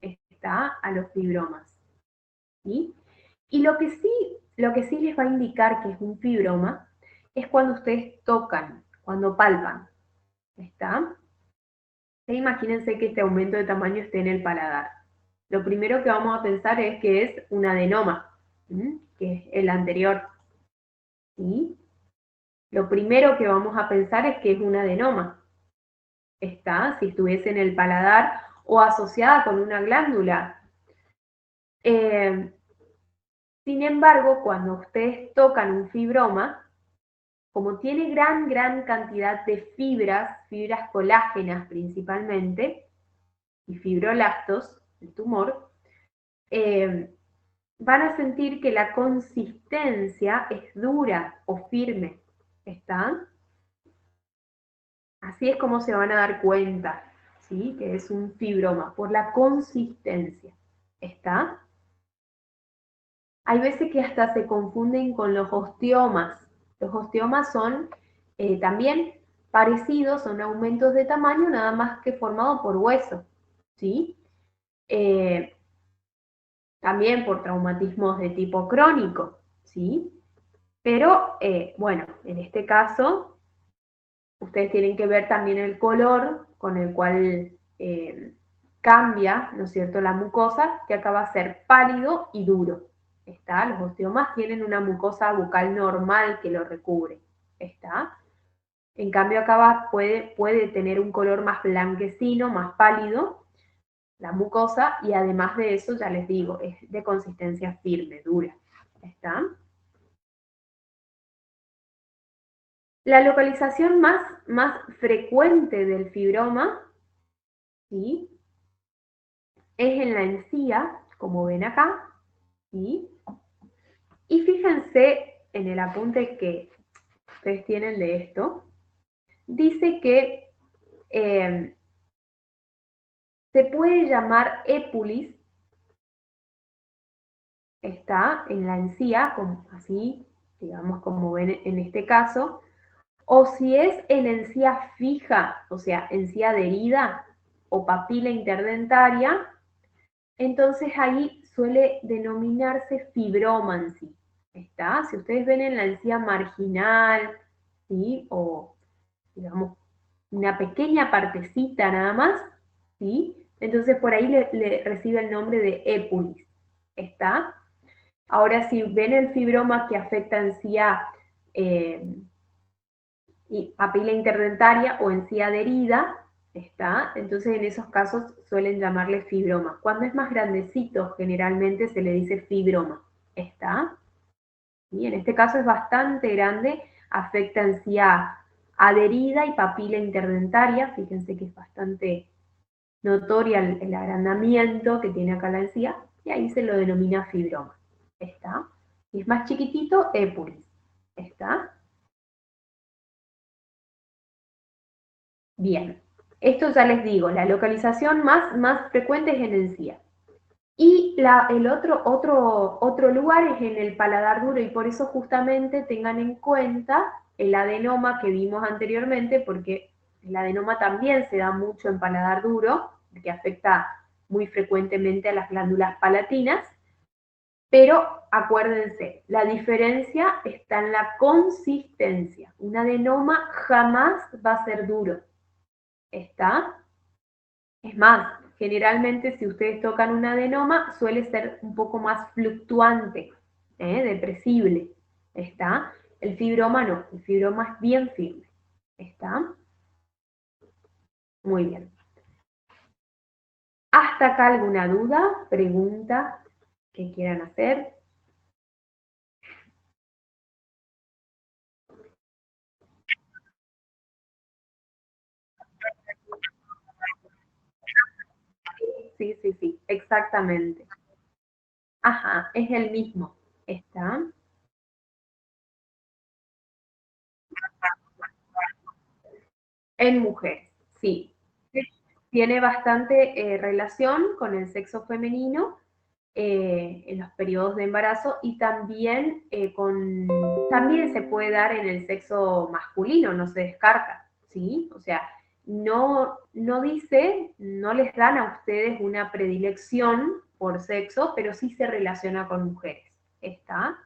está a los fibromas, ¿sí? Y lo que sí les va a indicar que es un fibroma es cuando ustedes tocan, cuando palpan, ¿está? E imagínense que este aumento de tamaño esté en el paladar. Lo primero que vamos a pensar es que es un adenoma, ¿sí?, que es el anterior, ¿sí? Lo primero que vamos a pensar es que es un adenoma, ¿está? Si estuviese en el paladar o asociada con una glándula. Eh, Sin embargo, cuando ustedes tocan un fibroma, como tiene gran cantidad de fibras colágenas principalmente, y fibrolastos, el tumor, eh, van a sentir que la consistencia es dura o firme, ¿está? Así es como se van a dar cuenta, ¿sí?, que es un fibroma, por la consistencia, ¿está? Hay veces que hasta se confunden con los ostiomas. Los ostiomas son también parecidos, son aumentos de tamaño, nada más que formado por hueso, ¿sí? Eh, También por traumatismos de tipo crónico, ¿sí? Pero, bueno, en este caso, ustedes tienen que ver también el color con el cual cambia, ¿no es cierto?, la mucosa, que acá va a ser pálido y duro. ¿Está? Los osteomas tienen una mucosa bucal normal que lo recubre. ¿Está? En cambio, acá puede tener un color más blanquecino, más pálido, la mucosa, y además de eso, ya les digo, es de consistencia firme, dura. ¿Está? La localización más frecuente del fibroma, ¿sí?, es en la encía, como ven acá, ¿sí? Y fíjense en el apunte que ustedes tienen de esto, dice que eh, se puede llamar épulis, está en la encía, como así, digamos, como ven en este caso, o si es en encía fija, o sea, encía adherida o papila interdentaria, entonces ahí suele denominarse fibroma en sí, ¿está? Si ustedes ven en la encía marginal, ¿sí? O, digamos, una pequeña partecita nada más, ¿sí? Entonces por ahí le recibe el nombre de épulis, ¿está? Ahora, si ven el fibroma que afecta en sí a papila interdentaria o en sí adherida, ¿está? Entonces en esos casos suelen llamarle fibroma. Cuando es más grandecito, generalmente se le dice fibroma, ¿está? Y en este caso es bastante grande, afecta en sí a adherida y papila interdentaria, fíjense que es bastante notoria el agrandamiento que tiene acá la encía, y ahí se lo denomina fibroma, ¿está? Y es más chiquitito, épulis, ¿está? Bien, esto ya les digo, la localización más frecuente es en encía. Y el otro lugar es en el paladar duro, y por eso justamente tengan en cuenta el adenoma que vimos anteriormente, porque el adenoma también se da mucho en paladar duro, que afecta muy frecuentemente a las glándulas palatinas, pero acuérdense, la diferencia está en la consistencia. Un adenoma jamás va a ser duro, ¿está? Es más, generalmente si ustedes tocan un adenoma suele ser un poco más fluctuante, depresible, ¿está? El fibroma no, el fibroma es bien firme, ¿está? Muy bien. ¿Hasta acá alguna duda, pregunta que quieran hacer? Sí, sí, sí, exactamente. Ajá, es el mismo, ¿está? En mujeres, sí. Tiene bastante relación con el sexo femenino en los periodos de embarazo, y también, también se puede dar en el sexo masculino, no se descarta, ¿sí? O sea, no dice, no les dan a ustedes una predilección por sexo, pero sí se relaciona con mujeres, ¿está?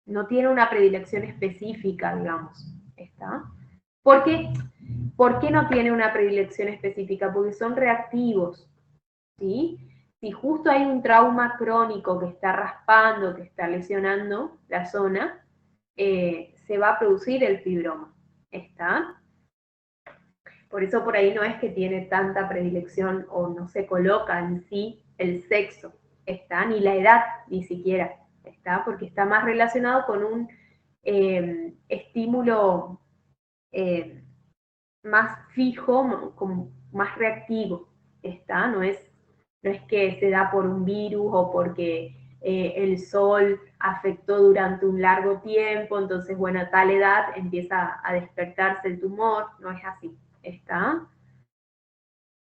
No tiene una predilección específica, digamos, ¿está? Porque, ¿por qué no tiene una predilección específica? Porque son reactivos, ¿sí? Si justo hay un trauma crónico que está raspando, que está lesionando la zona, se va a producir el fibroma, ¿está? Por eso por ahí no es que tiene tanta predilección o no se coloca en sí el sexo, ¿está? Ni la edad, ni siquiera, ¿está? Porque está más relacionado con un estímulo eh, más fijo, como más reactivo, ¿está? No es que se da por un virus o porque el sol afectó durante un largo tiempo, entonces, bueno, a tal edad empieza a despertarse el tumor, no es así, ¿está?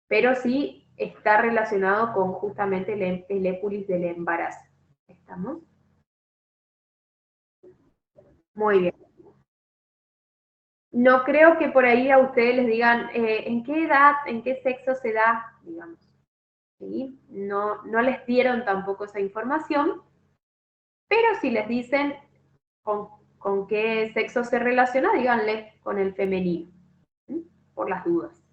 Pero sí está relacionado con justamente el épulis del embarazo, ¿estamos? Muy bien. No creo que por ahí a ustedes les digan en qué edad, en qué sexo se da, digamos. ¿Sí? No les dieron tampoco esa información, pero si les dicen con, con qué sexo se relaciona, díganle con el femenino, ¿sí? Por las dudas.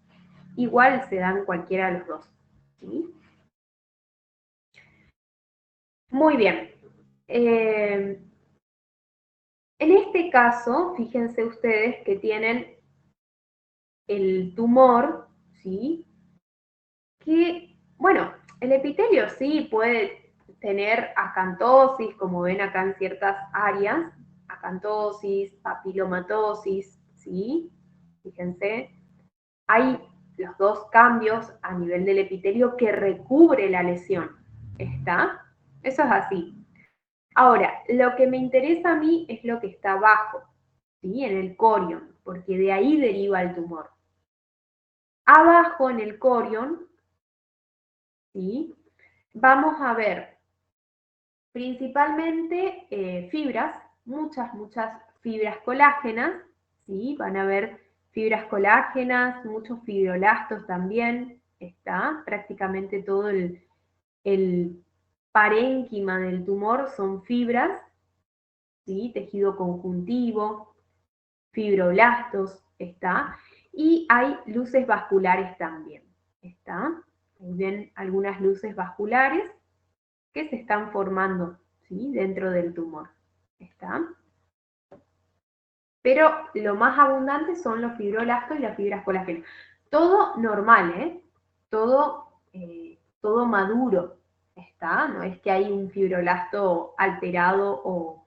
Igual se dan cualquiera de los dos. ¿Sí? Muy bien. En este caso, fíjense ustedes que tienen el tumor, ¿sí? Que, bueno, el epitelio sí puede tener acantosis, como ven acá en ciertas áreas, acantosis, papilomatosis, ¿sí? Fíjense, hay los dos cambios a nivel del epitelio que recubre la lesión, ¿está? Eso es así. Ahora, lo que me interesa a mí es lo que está abajo, ¿sí? En el corion, porque de ahí deriva el tumor. Abajo en el corion, ¿sí? Vamos a ver principalmente fibras, muchas fibras colágenas, ¿sí? Van a ver fibras colágenas, muchos fibroblastos también, está prácticamente todo el parénquima del tumor son fibras, ¿sí? Tejido conjuntivo, fibroblastos, ¿está? Y hay luces vasculares también, ¿está? Ahí ven algunas luces vasculares que se están formando, ¿sí? Dentro del tumor, ¿está? Pero lo más abundante son los fibroblastos y las fibras colágeno. Todo normal, ¿eh? Todo maduro, ¿está? No es que hay un fibroblasto alterado o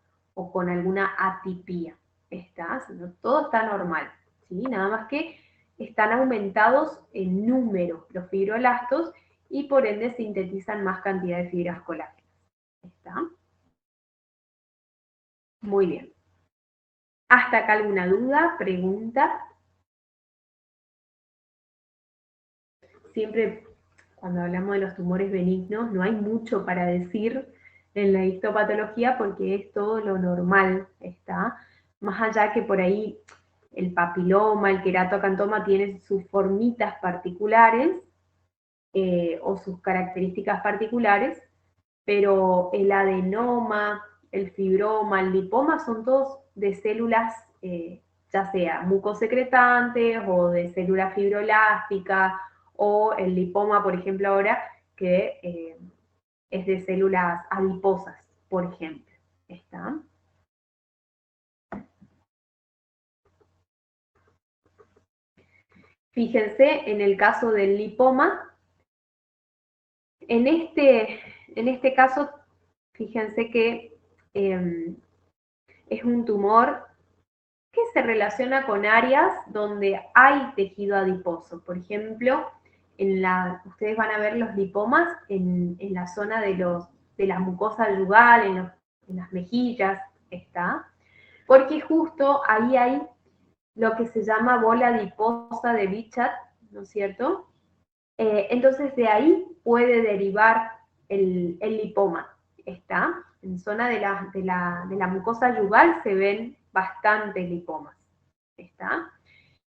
con alguna atipía, ¿está? Sino todo está normal, ¿sí? Nada más que están aumentados en número los fibroblastos y por ende sintetizan más cantidad de fibras colágenas, ¿está? Muy bien. ¿Hasta acá alguna duda, pregunta? Siempre cuando hablamos de los tumores benignos no hay mucho para decir en la histopatología porque es todo lo normal, ¿está? Más allá que por ahí el papiloma, el queratoacantoma tienen sus formitas particulares o sus características particulares, pero el adenoma, el fibroma, el lipoma son todos de células, ya sea mucosecretantes o de células fibrolásticas, o el lipoma, por ejemplo, ahora, que es de células adiposas, por ejemplo. ¿Está? Fíjense en el caso del lipoma, en este caso, fíjense que es un tumor que se relaciona con áreas donde hay tejido adiposo. Por ejemplo, ustedes van a ver los lipomas en la zona de la mucosa yugal, en las mejillas, ¿está? Porque justo ahí hay lo que se llama bola adiposa de Bichat, ¿no es cierto? Entonces de ahí puede derivar el lipoma, ¿está? En zona de la mucosa yugal se ven bastantes lipomas, ¿está?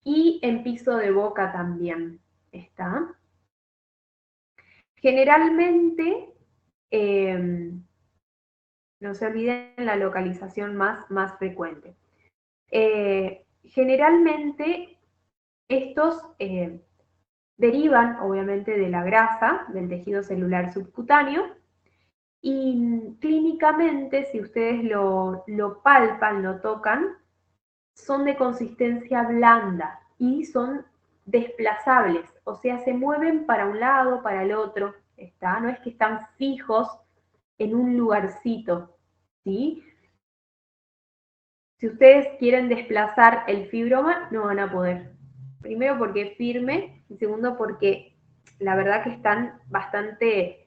Y en piso de boca también, ¿está? Generalmente, no se olviden la localización más frecuente. Generalmente estos derivan obviamente de la grasa del tejido celular subcutáneo y clínicamente, si ustedes lo palpan, lo tocan, son de consistencia blanda y son desplazables, o sea, se mueven para un lado, para el otro, ¿está? No es que están fijos en un lugarcito, ¿sí? Si ustedes quieren desplazar el fibroma, no van a poder. Primero porque es firme y segundo porque la verdad que están bastante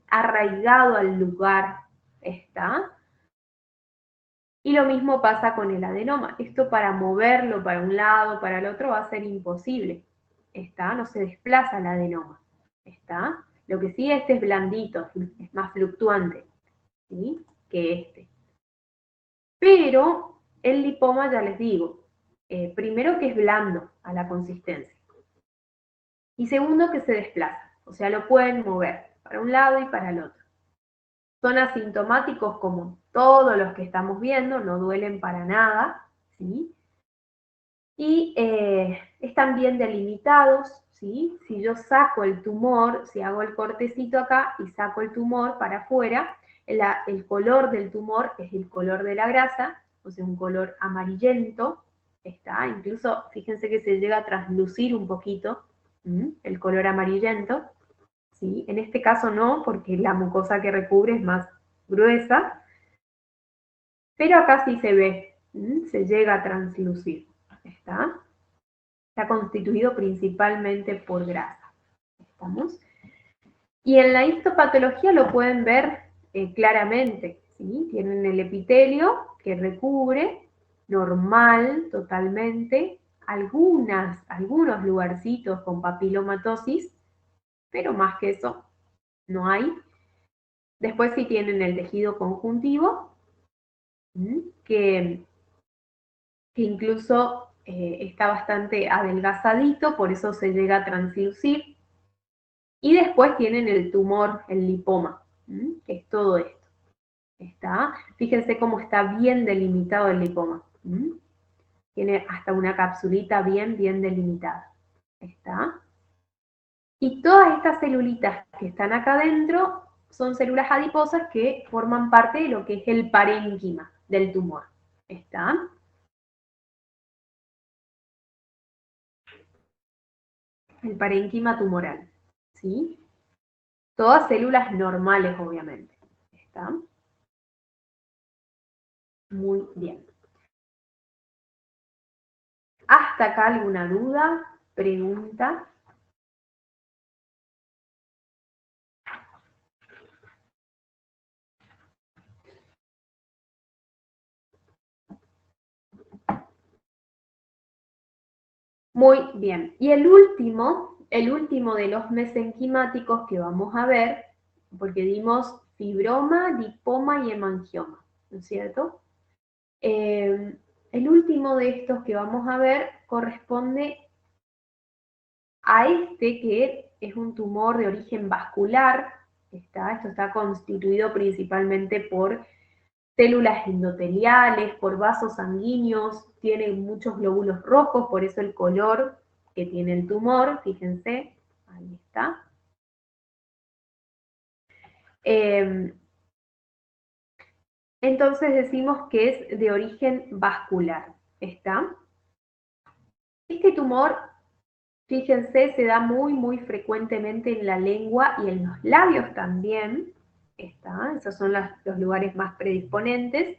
arraigado al lugar, ¿está? Y lo mismo pasa con el adenoma. Esto para moverlo para un lado, para el otro, va a ser imposible, ¿está? No se desplaza el adenoma, ¿está? Lo que sí, este es blandito, es más fluctuante, ¿sí? Que este. Pero el lipoma, ya les digo, primero que es blando a la consistencia. Y segundo que se desplaza, o sea, lo pueden mover para un lado y para el otro. Son asintomáticos como todos los que estamos viendo, no duelen para nada, ¿sí? Y están bien delimitados, ¿sí? Si yo saco el tumor, si hago el cortecito acá y saco el tumor para afuera, el color del tumor es el color de la grasa, o sea, un color amarillento, ¿está? Incluso fíjense que se llega a traslucir un poquito el color amarillento, ¿sí? En este caso no, porque la mucosa que recubre es más gruesa, pero acá sí se ve, se llega a translucir, ¿está? Está constituido principalmente por grasa, ¿estamos? Y en la histopatología lo pueden ver claramente, ¿sí? Tienen el epitelio que recubre, normal totalmente, algunos lugarcitos con papilomatosis, pero más que eso no hay. Después sí tienen el tejido conjuntivo, que incluso está bastante adelgazadito, por eso se llega a translucir. Y después tienen el tumor, el lipoma, que es todo esto. ¿Está? Fíjense cómo está bien delimitado el lipoma. tiene hasta una capsulita bien delimitada. ¿Está? Y todas estas celulitas que están acá adentro son células adiposas que forman parte de lo que es el parénquima del tumor. ¿Está? El parénquima tumoral. ¿Sí? Todas células normales, obviamente. ¿Está? Muy bien. ¿Hasta acá alguna duda, pregunta? Muy bien. Y el último de los mesenquimáticos que vamos a ver, porque dimos fibroma, lipoma y hemangioma, ¿no es cierto? El último de estos que vamos a ver corresponde a este que es un tumor de origen vascular. Esto está constituido principalmente por células endoteliales, por vasos sanguíneos, tiene muchos glóbulos rojos, por eso el color que tiene el tumor, fíjense, ahí está. Entonces decimos que es de origen vascular, ¿está? Este tumor, fíjense, se da muy frecuentemente en la lengua y en los labios también, ¿está? Esos son los lugares más predisponentes.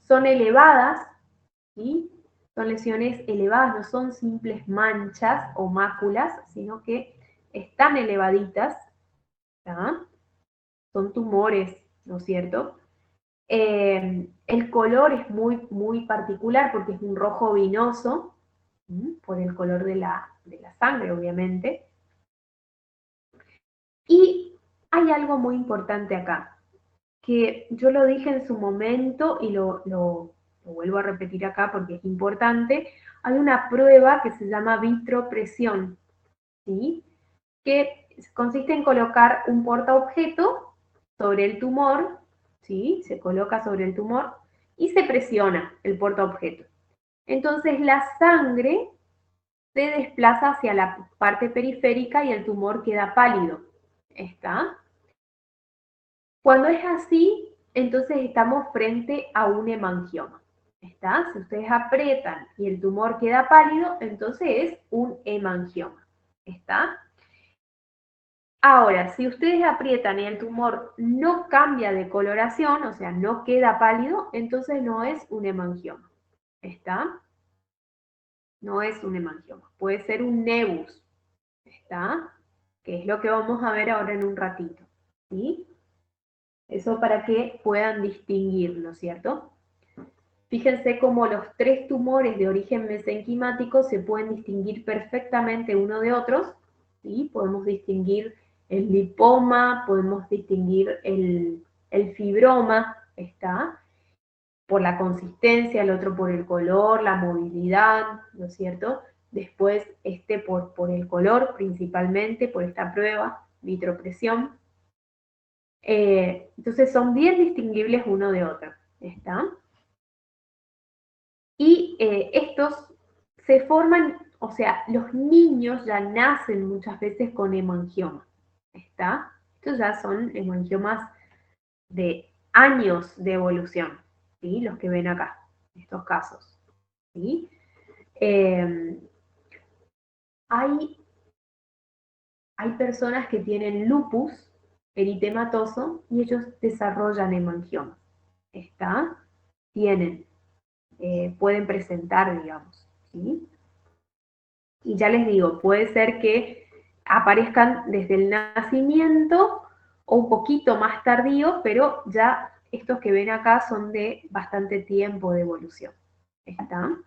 Son elevadas, ¿sí? Son lesiones elevadas, no son simples manchas o máculas, sino que están elevaditas, ¿tá? Son tumores, ¿no es cierto? El color es muy particular porque es un rojo vinoso, ¿sí? Por el color de la sangre, obviamente. Y hay algo muy importante acá, que yo lo dije en su momento y lo vuelvo a repetir acá porque es importante. Hay una prueba que se llama vitropresión, ¿sí? Que consiste en colocar un portaobjeto sobre el tumor, ¿sí? Se coloca sobre el tumor y se presiona el portaobjeto. Entonces la sangre se desplaza hacia la parte periférica y el tumor queda pálido. ¿Está? Cuando es así, entonces estamos frente a un hemangioma. ¿Está? Si ustedes aprietan y el tumor queda pálido, entonces es un hemangioma. ¿Está? Ahora, si ustedes aprietan y el tumor no cambia de coloración, o sea, no queda pálido, entonces no es un hemangioma. ¿Está? No es un hemangioma. Puede ser un nevus. ¿Está? Que es lo que vamos a ver ahora en un ratito. ¿Sí? Eso para que puedan distinguirlo, ¿cierto? Fíjense cómo los tres tumores de origen mesenquimático se pueden distinguir perfectamente uno de otros, ¿sí? Podemos distinguir el lipoma, podemos distinguir el fibroma, ¿está? Por la consistencia, el otro por el color, la movilidad, ¿no es cierto? Después por el color principalmente, por esta prueba, vitropresión. Entonces son bien distinguibles uno de otro, ¿está? Y estos se forman, o sea, los niños ya nacen muchas veces con hemangioma, ¿está? Estos ya son hemangiomas de años de evolución, ¿sí? Los que ven acá, estos casos, ¿sí? Eh, hay, hay personas que tienen lupus eritematoso y ellos desarrollan hemangiomas, ¿está? Pueden presentar, digamos, ¿sí? Y ya les digo, puede ser que aparezcan desde el nacimiento o un poquito más tardío, pero ya estos que ven acá son de bastante tiempo de evolución. ¿Está?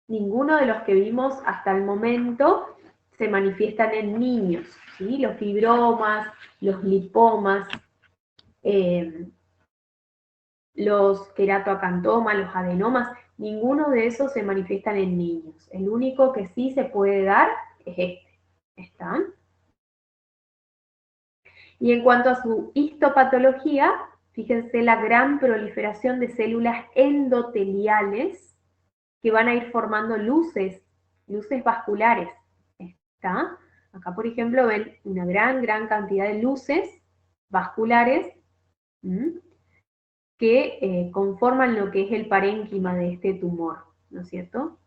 Ninguno de los que vimos hasta el momento se manifiestan en niños, ¿sí? Los fibromas, los lipomas, eh, los queratoacantomas, los adenomas, ninguno de esos se manifiestan en niños. El único que sí se puede dar es este. ¿Están? Y en cuanto a su histopatología, fíjense la gran proliferación de células endoteliales que van a ir formando luces vasculares. ¿Está? Acá, por ejemplo, ven una gran cantidad de luces vasculares que conforman lo que es el parénquima de este tumor, ¿no es cierto?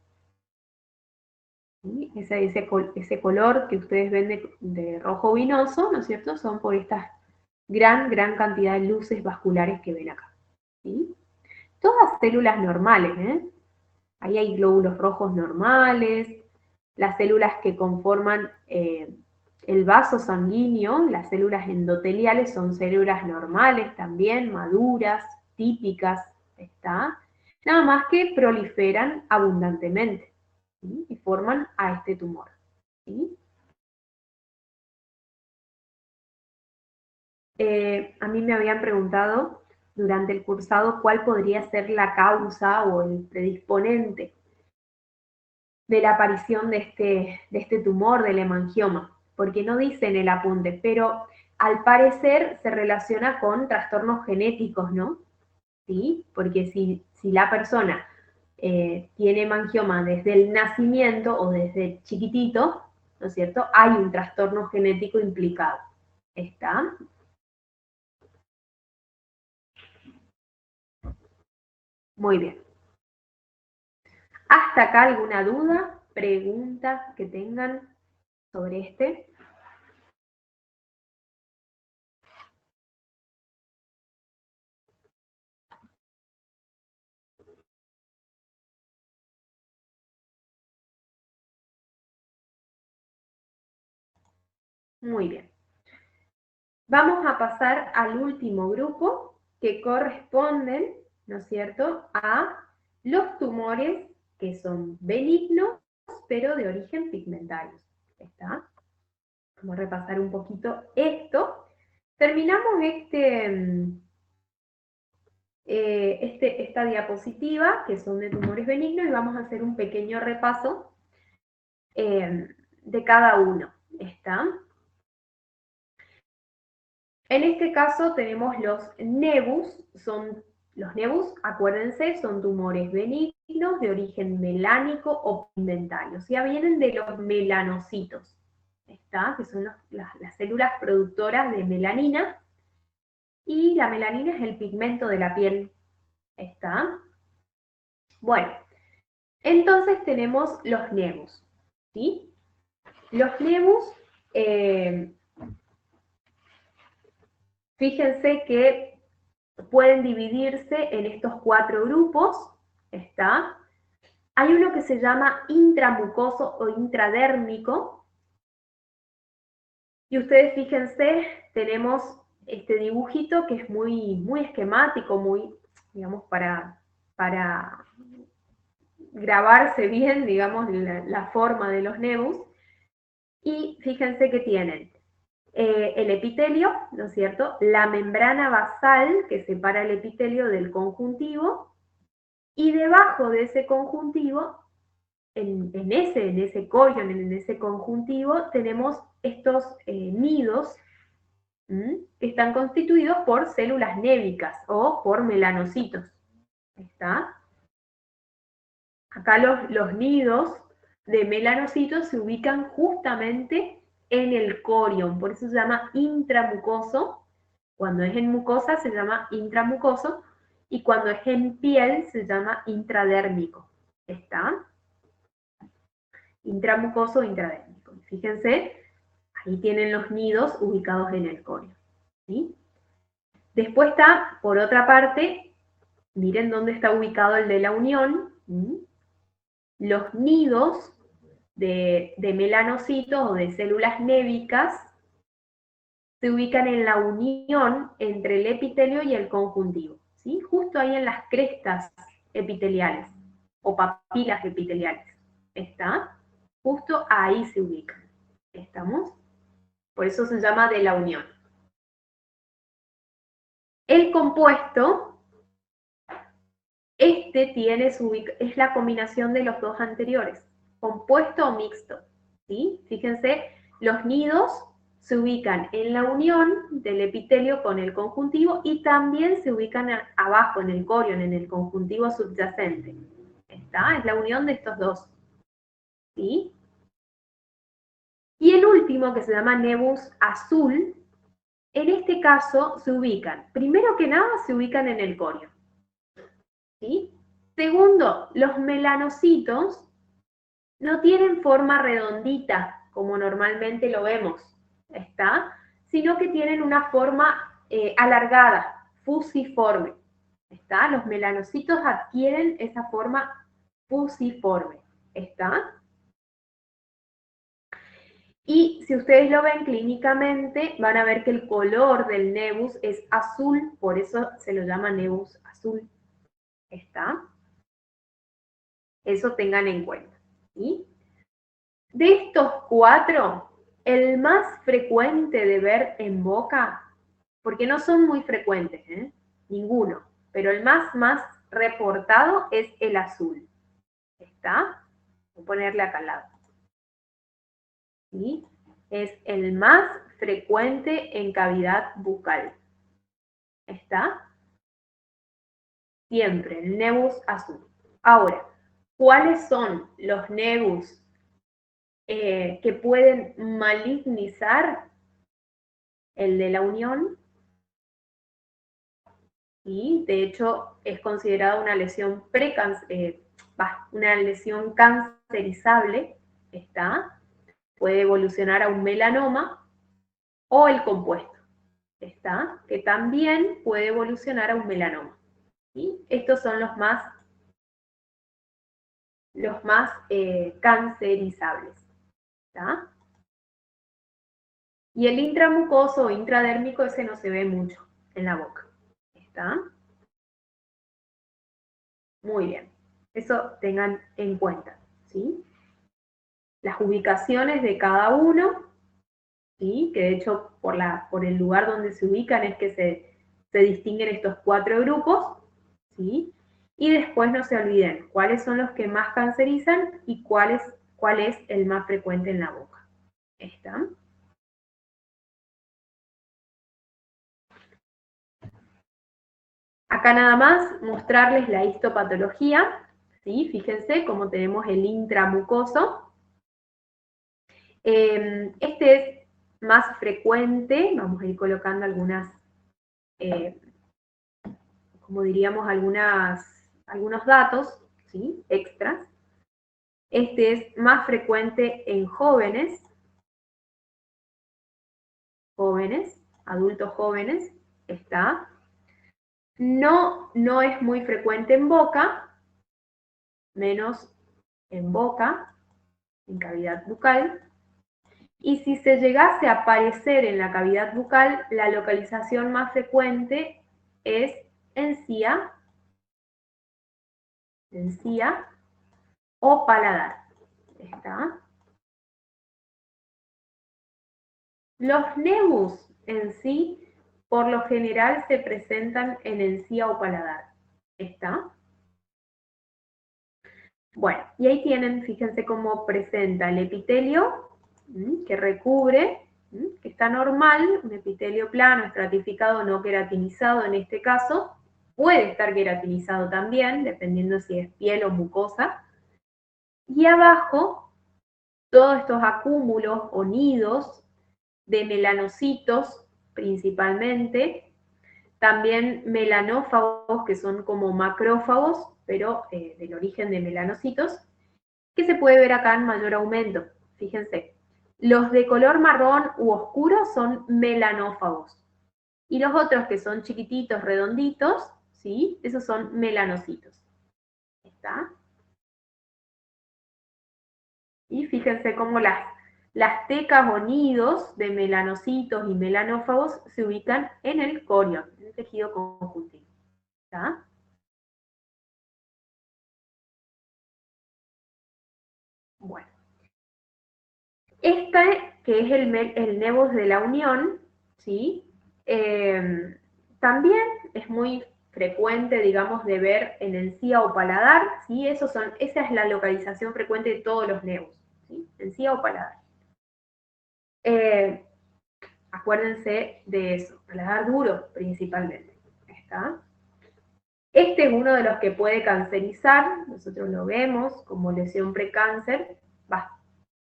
¿Sí? Ese color que ustedes ven de rojo vinoso, ¿no es cierto? Son por esta gran cantidad de luces vasculares que ven acá. ¿Sí? Todas células normales, ¿eh? Ahí hay glóbulos rojos normales, las células que conforman el vaso sanguíneo, las células endoteliales son células normales también, maduras, típicas, ¿está? Nada más que proliferan abundantemente, ¿sí? Y forman a este tumor, ¿sí? A mí me habían preguntado durante el cursado cuál podría ser la causa o el predisponente de la aparición de este tumor, del hemangioma, porque no dice en el apunte, pero al parecer se relaciona con trastornos genéticos, ¿no? ¿Sí? Porque si la persona tiene hemangioma desde el nacimiento o desde chiquitito, ¿no es cierto? Hay un trastorno genético implicado. ¿Está? Muy bien. ¿Hasta acá alguna duda, pregunta que tengan sobre este? Muy bien. Vamos a pasar al último grupo que corresponden, ¿no es cierto?, a los tumores que son benignos, pero de origen pigmentario. ¿Está? Vamos a repasar un poquito esto. Terminamos esta diapositiva, que son de tumores benignos, y vamos a hacer un pequeño repaso de cada uno. ¿Está? En este caso tenemos los nevus, acuérdense, son tumores benignos de origen melánico o pigmentario, o sea, vienen de los melanocitos, ¿está? Que son las células productoras de melanina, y la melanina es el pigmento de la piel, ¿está? Bueno, entonces tenemos los nevus, ¿sí? Los nevus, fíjense que pueden dividirse en estos 4 grupos, ¿está? Hay uno que se llama intramucoso o intradérmico, y ustedes fíjense, tenemos este dibujito que es muy esquemático, muy, digamos, para grabarse bien, digamos, la forma de los nevus, y fíjense que tienen el epitelio, ¿no es cierto? La membrana basal que separa el epitelio del conjuntivo, y debajo de ese conjuntivo, en ese corion, en ese conjuntivo, tenemos estos nidos que están constituidos por células névicas o por melanocitos. ¿Está? Acá los nidos de melanocitos se ubican justamente en el corion, por eso se llama intramucoso. Cuando es en mucosa se llama intramucoso, y cuando es en piel se llama intradérmico. ¿Está? Intramucoso o intradérmico. Fíjense, ahí tienen los nidos ubicados en el corion, ¿sí? Después está, por otra parte, miren dónde está ubicado el de la unión. Los nidos de melanocitos o de células névicas se ubican en la unión entre el epitelio y el conjuntivo, ¿sí? Justo ahí en las crestas epiteliales o papilas epiteliales. ¿Está? Justo ahí se ubican. ¿Estamos? Por eso se llama de la unión. El compuesto, es la combinación de los dos anteriores, compuesto o mixto, ¿sí? Fíjense, los nidos se ubican en la unión del epitelio con el conjuntivo y también se ubican abajo en el corion, en el conjuntivo subyacente. ¿Está? Es la unión de estos dos. ¿Sí? Y el último, que se llama nebus azul, en este caso se ubican, primero que nada, se ubican en el corion. ¿Sí? Segundo, los melanocitos no tienen forma redondita, como normalmente lo vemos, ¿está? Sino que tienen una forma alargada, fusiforme, ¿está? Los melanocitos adquieren esa forma fusiforme, ¿está? Y si ustedes lo ven clínicamente, van a ver que el color del nebus es azul, por eso se lo llama nebus azul, ¿está? Eso tengan en cuenta, ¿sí? De estos cuatro, el más frecuente de ver en boca, porque no son muy frecuentes, ninguno, pero el más reportado es el azul. ¿Está? Voy a ponerle acá al lado. ¿Sí? Es el más frecuente en cavidad bucal. ¿Está? Siempre, el nebus azul. Ahora, ¿cuáles son los nebus que pueden malignizar? El de la unión, y de hecho es considerada una lesión una lesión cancerizable, ¿está? Puede evolucionar a un melanoma o el compuesto, ¿está? Que también puede evolucionar a un melanoma. ¿Sí? Estos son los más cancerizables, ¿está? Y el intramucoso o intradérmico, ese no se ve mucho en la boca, ¿está? Muy bien, eso tengan en cuenta, ¿sí? Las ubicaciones de cada uno, ¿sí? Que de hecho por el lugar donde se ubican es que se distinguen estos cuatro grupos, ¿sí? Y después no se olviden cuáles son los que más cancerizan y cuál es el más frecuente en la boca. ¿Están? Acá nada más mostrarles la histopatología, ¿sí? Fíjense cómo tenemos el intramucoso. Este es más frecuente, vamos a ir colocando algunas, como diríamos, algunos datos, ¿sí? Extras. Este es más frecuente en jóvenes, adultos jóvenes, está. No es muy frecuente en boca, menos en boca, en cavidad bucal. Y si se llegase a aparecer en la cavidad bucal, la localización más frecuente es encía o paladar. ¿Está? Los nebus en sí, por lo general, se presentan en encía o paladar. ¿Está? Bueno, y ahí tienen, fíjense cómo presenta el epitelio que recubre, que está normal, un epitelio plano, estratificado, no queratinizado en este caso. Puede estar queratinizado también, dependiendo si es piel o mucosa. Y abajo, todos estos acúmulos o nidos de melanocitos principalmente, también melanófagos, que son como macrófagos, pero del origen de melanocitos, que se puede ver acá en mayor aumento. Fíjense, los de color marrón u oscuro son melanófagos, y los otros que son chiquititos, redonditos, ¿sí? Esos son melanocitos. ¿Está? Y fíjense cómo las tecas o nidos de melanocitos y melanófagos se ubican en el corion, en el tejido conjuntivo. ¿Está? Bueno, este que es el nebus de la unión, ¿sí? También es muy frecuente, digamos, de ver en encía o paladar, ¿sí? Esa es la localización frecuente de todos los nebus, ¿sí? Encía o paladar. Acuérdense de eso, paladar duro principalmente. ¿Está? Este es uno de los que puede cancerizar, nosotros lo vemos como lesión precáncer,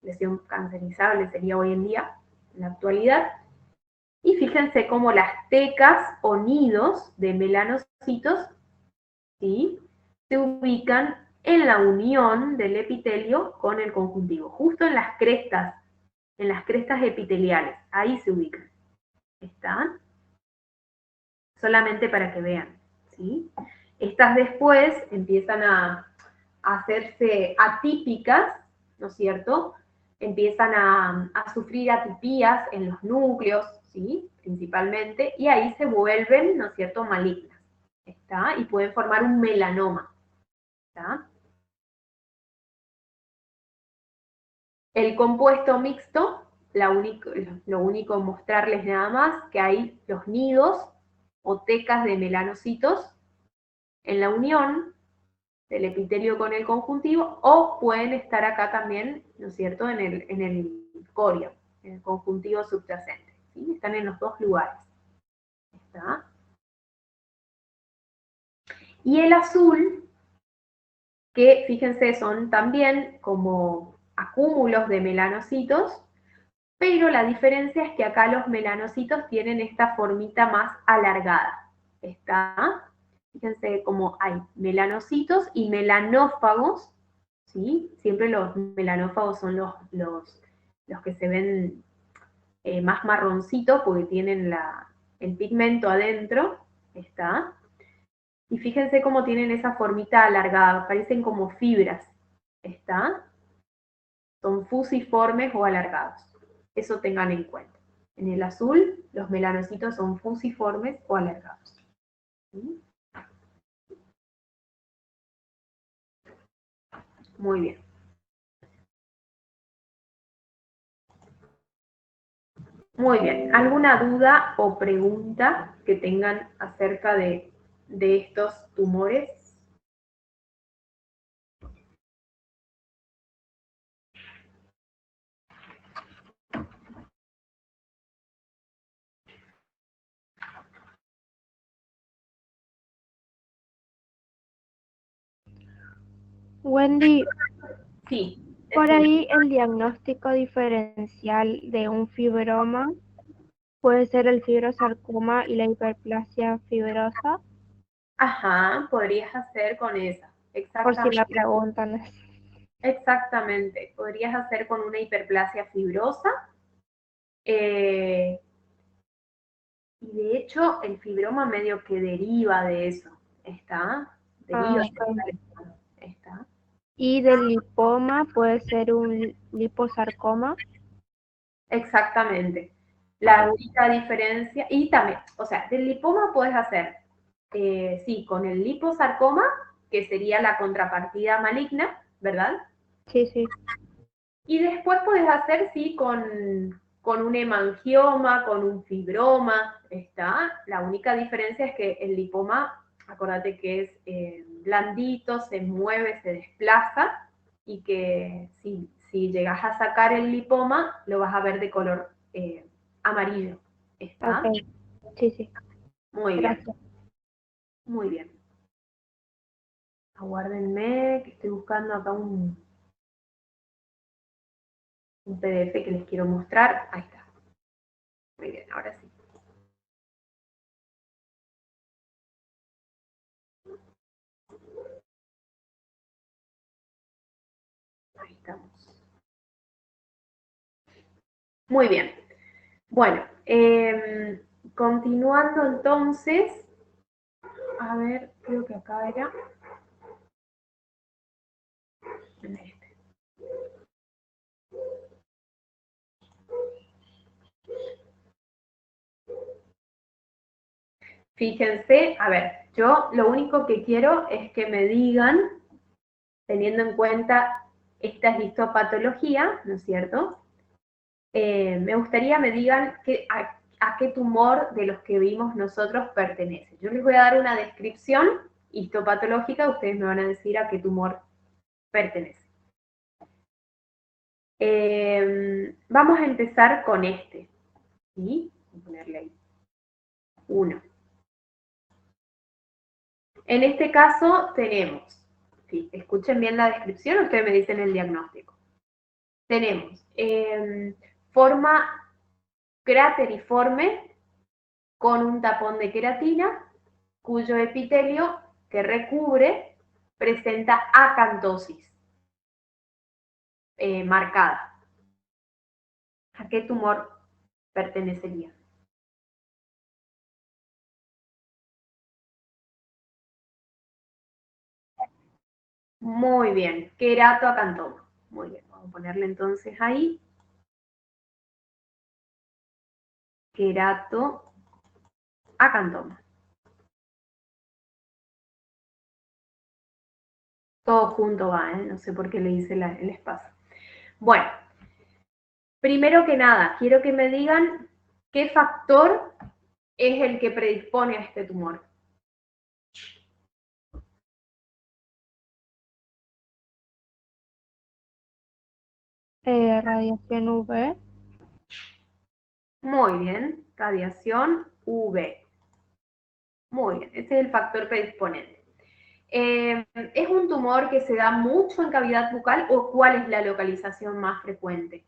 lesión cancerizable sería hoy en día, en la actualidad. Y fíjense cómo las tecas o nidos de melanocitos, ¿sí?, se ubican en la unión del epitelio con el conjuntivo, justo en las crestas epiteliales, ahí se ubican. ¿Están? Solamente para que vean, ¿sí? Estas después empiezan a hacerse atípicas, ¿no es cierto? Empiezan a sufrir atipías en los núcleos, ¿sí? Principalmente, y ahí se vuelven, ¿no es cierto?, malignas, ¿está? Y pueden formar un melanoma, ¿está? El compuesto mixto, lo único mostrarles nada más que hay los nidos o tecas de melanocitos en la unión del epitelio con el conjuntivo, o pueden estar acá también, ¿no es cierto?, en el corio, en el conjuntivo subyacente, ¿sí? Están en los dos lugares. ¿Está? Y el azul, que fíjense son también como acúmulos de melanocitos, pero la diferencia es que acá los melanocitos tienen esta formita más alargada. ¿Está? Fíjense cómo hay melanocitos y melanófagos, ¿sí? Siempre los melanófagos son los que se ven más marroncitos porque tienen el pigmento adentro, ¿está? Y fíjense cómo tienen esa formita alargada, parecen como fibras, ¿está? Son fusiformes o alargados. Eso tengan en cuenta. En el azul, los melanocitos son fusiformes o alargados. ¿Sí? Muy bien. Muy bien. ¿Alguna duda o pregunta que tengan acerca de estos tumores? Wendy, Sí. por ahí el diagnóstico diferencial de un fibroma puede ser el fibrosarcoma y la hiperplasia fibrosa, Ajá, podrías hacer con esa. por si la Exactamente. preguntan. Exactamente. Podrías hacer con una hiperplasia fibrosa. Y de hecho, el fibroma medio que deriva de eso. ¿Está? Ah, Deriva ok. de eso. ¿Está? Y del lipoma puede ser un liposarcoma. Exactamente. Ah, La única diferencia, y también, o sea, del lipoma puedes hacer, sí, con el liposarcoma, que sería la contrapartida maligna, ¿verdad? sí, sí. Y después puedes hacer, sí, con un hemangioma, con un fibroma, ¿está? La única diferencia es que el lipoma, acuérdate que es blandito, se mueve, se desplaza, y que si llegas a sacar el lipoma, lo vas a ver de color amarillo, Ok, ¿está? sí, sí. Muy bien, Gracias. muy bien. Aguárdenme, que estoy buscando acá un PDF que les quiero mostrar. Ahí está. Muy bien, ahora sí. Ahí estamos. Muy bien. Bueno, continuando entonces, a ver, creo que acá era. En este. Fíjense, a ver, yo lo único que quiero es que me digan, teniendo en cuenta esta es histopatología, ¿no es cierto? Me gustaría me digan a qué tumor de los que vimos nosotros pertenece. Yo les voy a dar una descripción histopatológica, ustedes me van a decir a qué tumor pertenece. Vamos a empezar con este. ¿sí? Voy a ponerle ahí. 1. En este caso tenemos, ¿sí? Escuchen bien la descripción, ustedes me dicen el diagnóstico. Tenemos forma crateriforme con un tapón de queratina, cuyo epitelio que recubre presenta acantosis marcada. ¿A qué tumor pertenecería? Muy bien, queratoacantoma. Muy bien, vamos a ponerle entonces ahí. Queratoacantoma. Todo junto va, ¿eh? No sé por qué le hice el espacio. Bueno, primero que nada, quiero que me digan qué factor es el que predispone a este tumor. Radiación UV. Muy bien, radiación UV. Muy bien, ese es el factor predisponente. ¿Es un tumor que se da mucho en cavidad bucal o cuál es la localización más frecuente?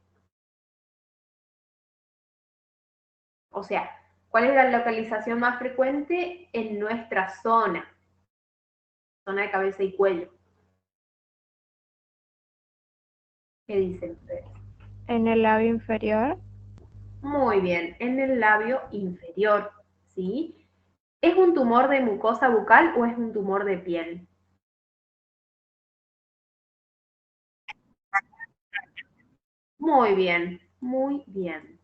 O sea, ¿cuál es la localización más frecuente en nuestra zona de cabeza y cuello? ¿Qué dicen ustedes? En el labio inferior. Muy bien, en el labio inferior, ¿sí? ¿Es un tumor de mucosa bucal o es un tumor de piel? Muy bien, muy bien,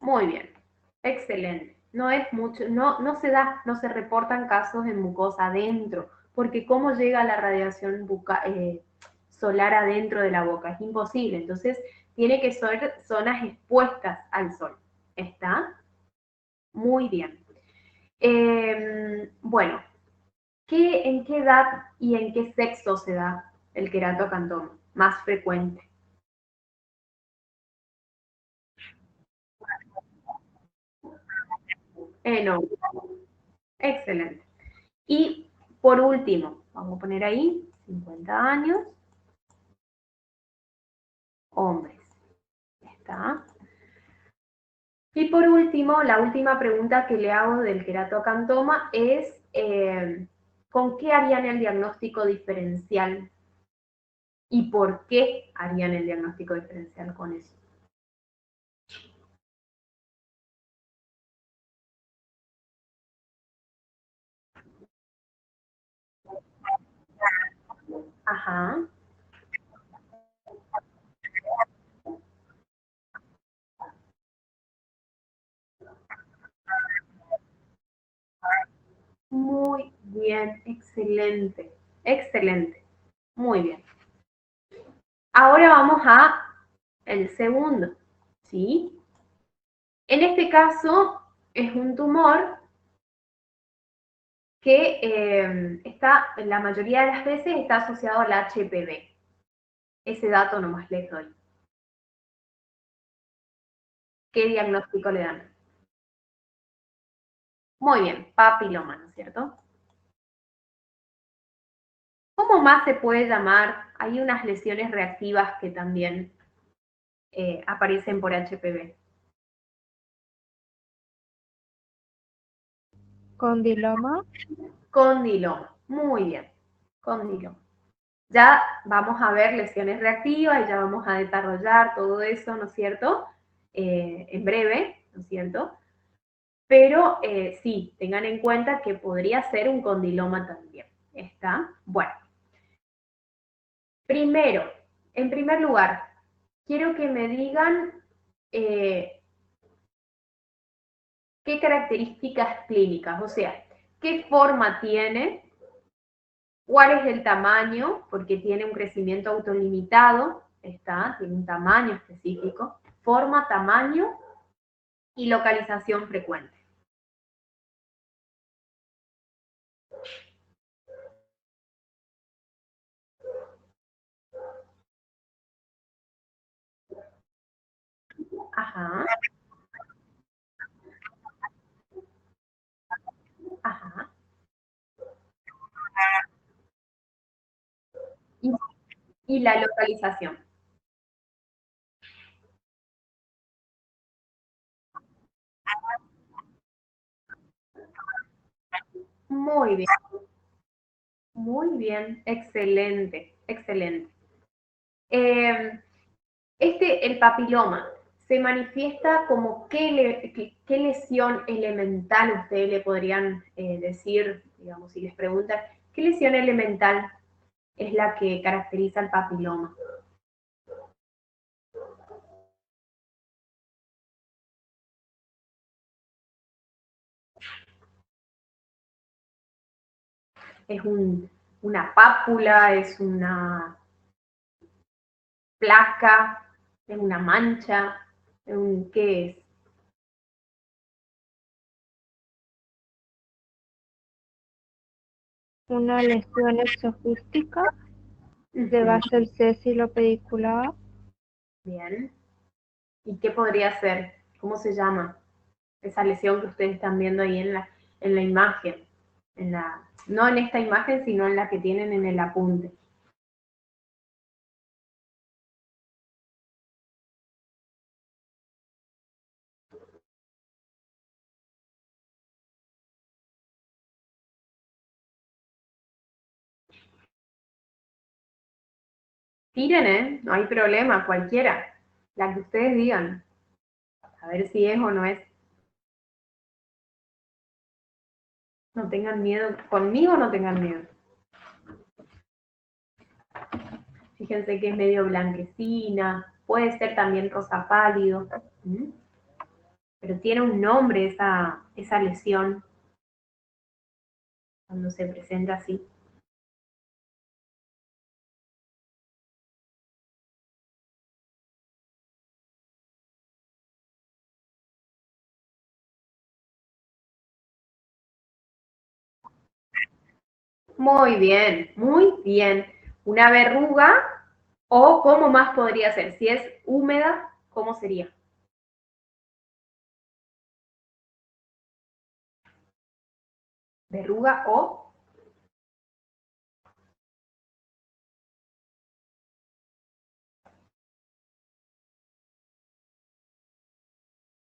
muy bien. Excelente. No es mucho, no se da, no se reportan casos en mucosa adentro, porque cómo llega la radiación solar adentro de la boca, es imposible. Entonces, tiene que ser zonas expuestas al sol. ¿Está? Muy bien. Bueno, ¿en qué edad y en qué sexo se da el queratocantoma más frecuente? No. Excelente. Y por último, vamos a poner ahí 50 años, hombres. ¿Está? Y por último, la última pregunta que le hago del queratocantoma es, ¿con qué harían el diagnóstico diferencial? ¿Y por qué harían el diagnóstico diferencial con eso? Ajá. Muy bien, excelente, excelente, muy bien. Ahora vamos a el segundo, ¿sí? En este caso es un tumor que está, la mayoría de las veces está asociado al HPV. Ese dato nomás les doy. ¿Qué diagnóstico le dan? Muy bien, papiloma, ¿no es cierto? ¿Cómo más se puede llamar? Hay unas lesiones reactivas que también aparecen por HPV. Condiloma. Condiloma, muy bien, condiloma. Ya vamos a ver lesiones reactivas y ya vamos a desarrollar todo eso, ¿no es cierto? En breve, ¿no es cierto? Pero sí, tengan en cuenta que podría ser un condiloma también. ¿Está? Bueno, primero, en primer lugar, quiero que me digan qué características clínicas, o sea, qué forma tiene, cuál es el tamaño, porque tiene un crecimiento autolimitado, ¿está? Tiene un tamaño específico, forma, tamaño y localización frecuente. Ajá, ajá. Y, y la localización. Muy bien, muy bien. Excelente, excelente. Eh, el papiloma, ¿se manifiesta como qué lesión elemental ustedes le podrían decir, digamos, si les preguntan, qué lesión elemental es la que caracteriza el papiloma? ¿Es una pápula? ¿Es una placa? ¿Es una mancha? ¿Qué es? Una lesión exofística de Ujú. base del sésilo pedicular. Bien. ¿Y qué podría ser? ¿Cómo se llama esa lesión que ustedes están viendo ahí en la imagen? No en esta imagen, sino en la que tienen en el apunte. Tiren, ¿eh? No hay problema, cualquiera. La que ustedes digan. A ver si es o no es. No tengan miedo. Conmigo no tengan miedo. Fíjense que es medio blanquecina. Puede ser también rosa pálido. ¿Mm? Pero tiene un nombre esa lesión cuando se presenta así. Muy bien, muy bien. Una verruga o cómo más podría ser. Si es húmeda, ¿cómo sería? Verruga o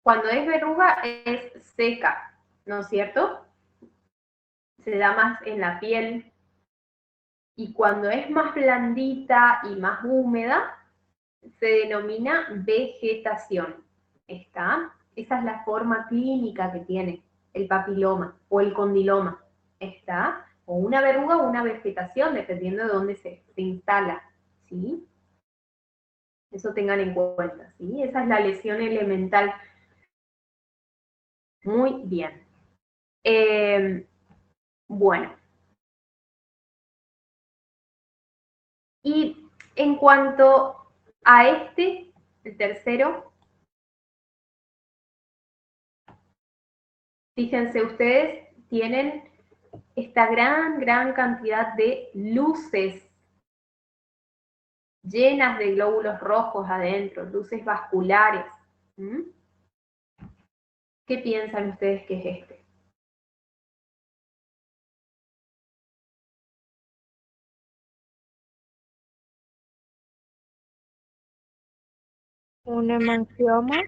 cuando es verruga es seca, ¿no es cierto? Se da más en la piel. Y cuando es más blandita y más húmeda, se denomina vegetación. ¿Está? Esa es la forma clínica que tiene el papiloma o el condiloma. ¿Está? O una verruga o una vegetación, dependiendo de dónde se instala. ¿Sí? Eso tengan en cuenta. ¿Sí? Esa es la lesión elemental. Muy bien. Eh, bueno, y en cuanto a el tercero, fíjense ustedes, tienen esta gran cantidad de luces llenas de glóbulos rojos adentro, luces vasculares. ¿Mm? ¿Qué piensan ustedes que es este? Un hemangioma.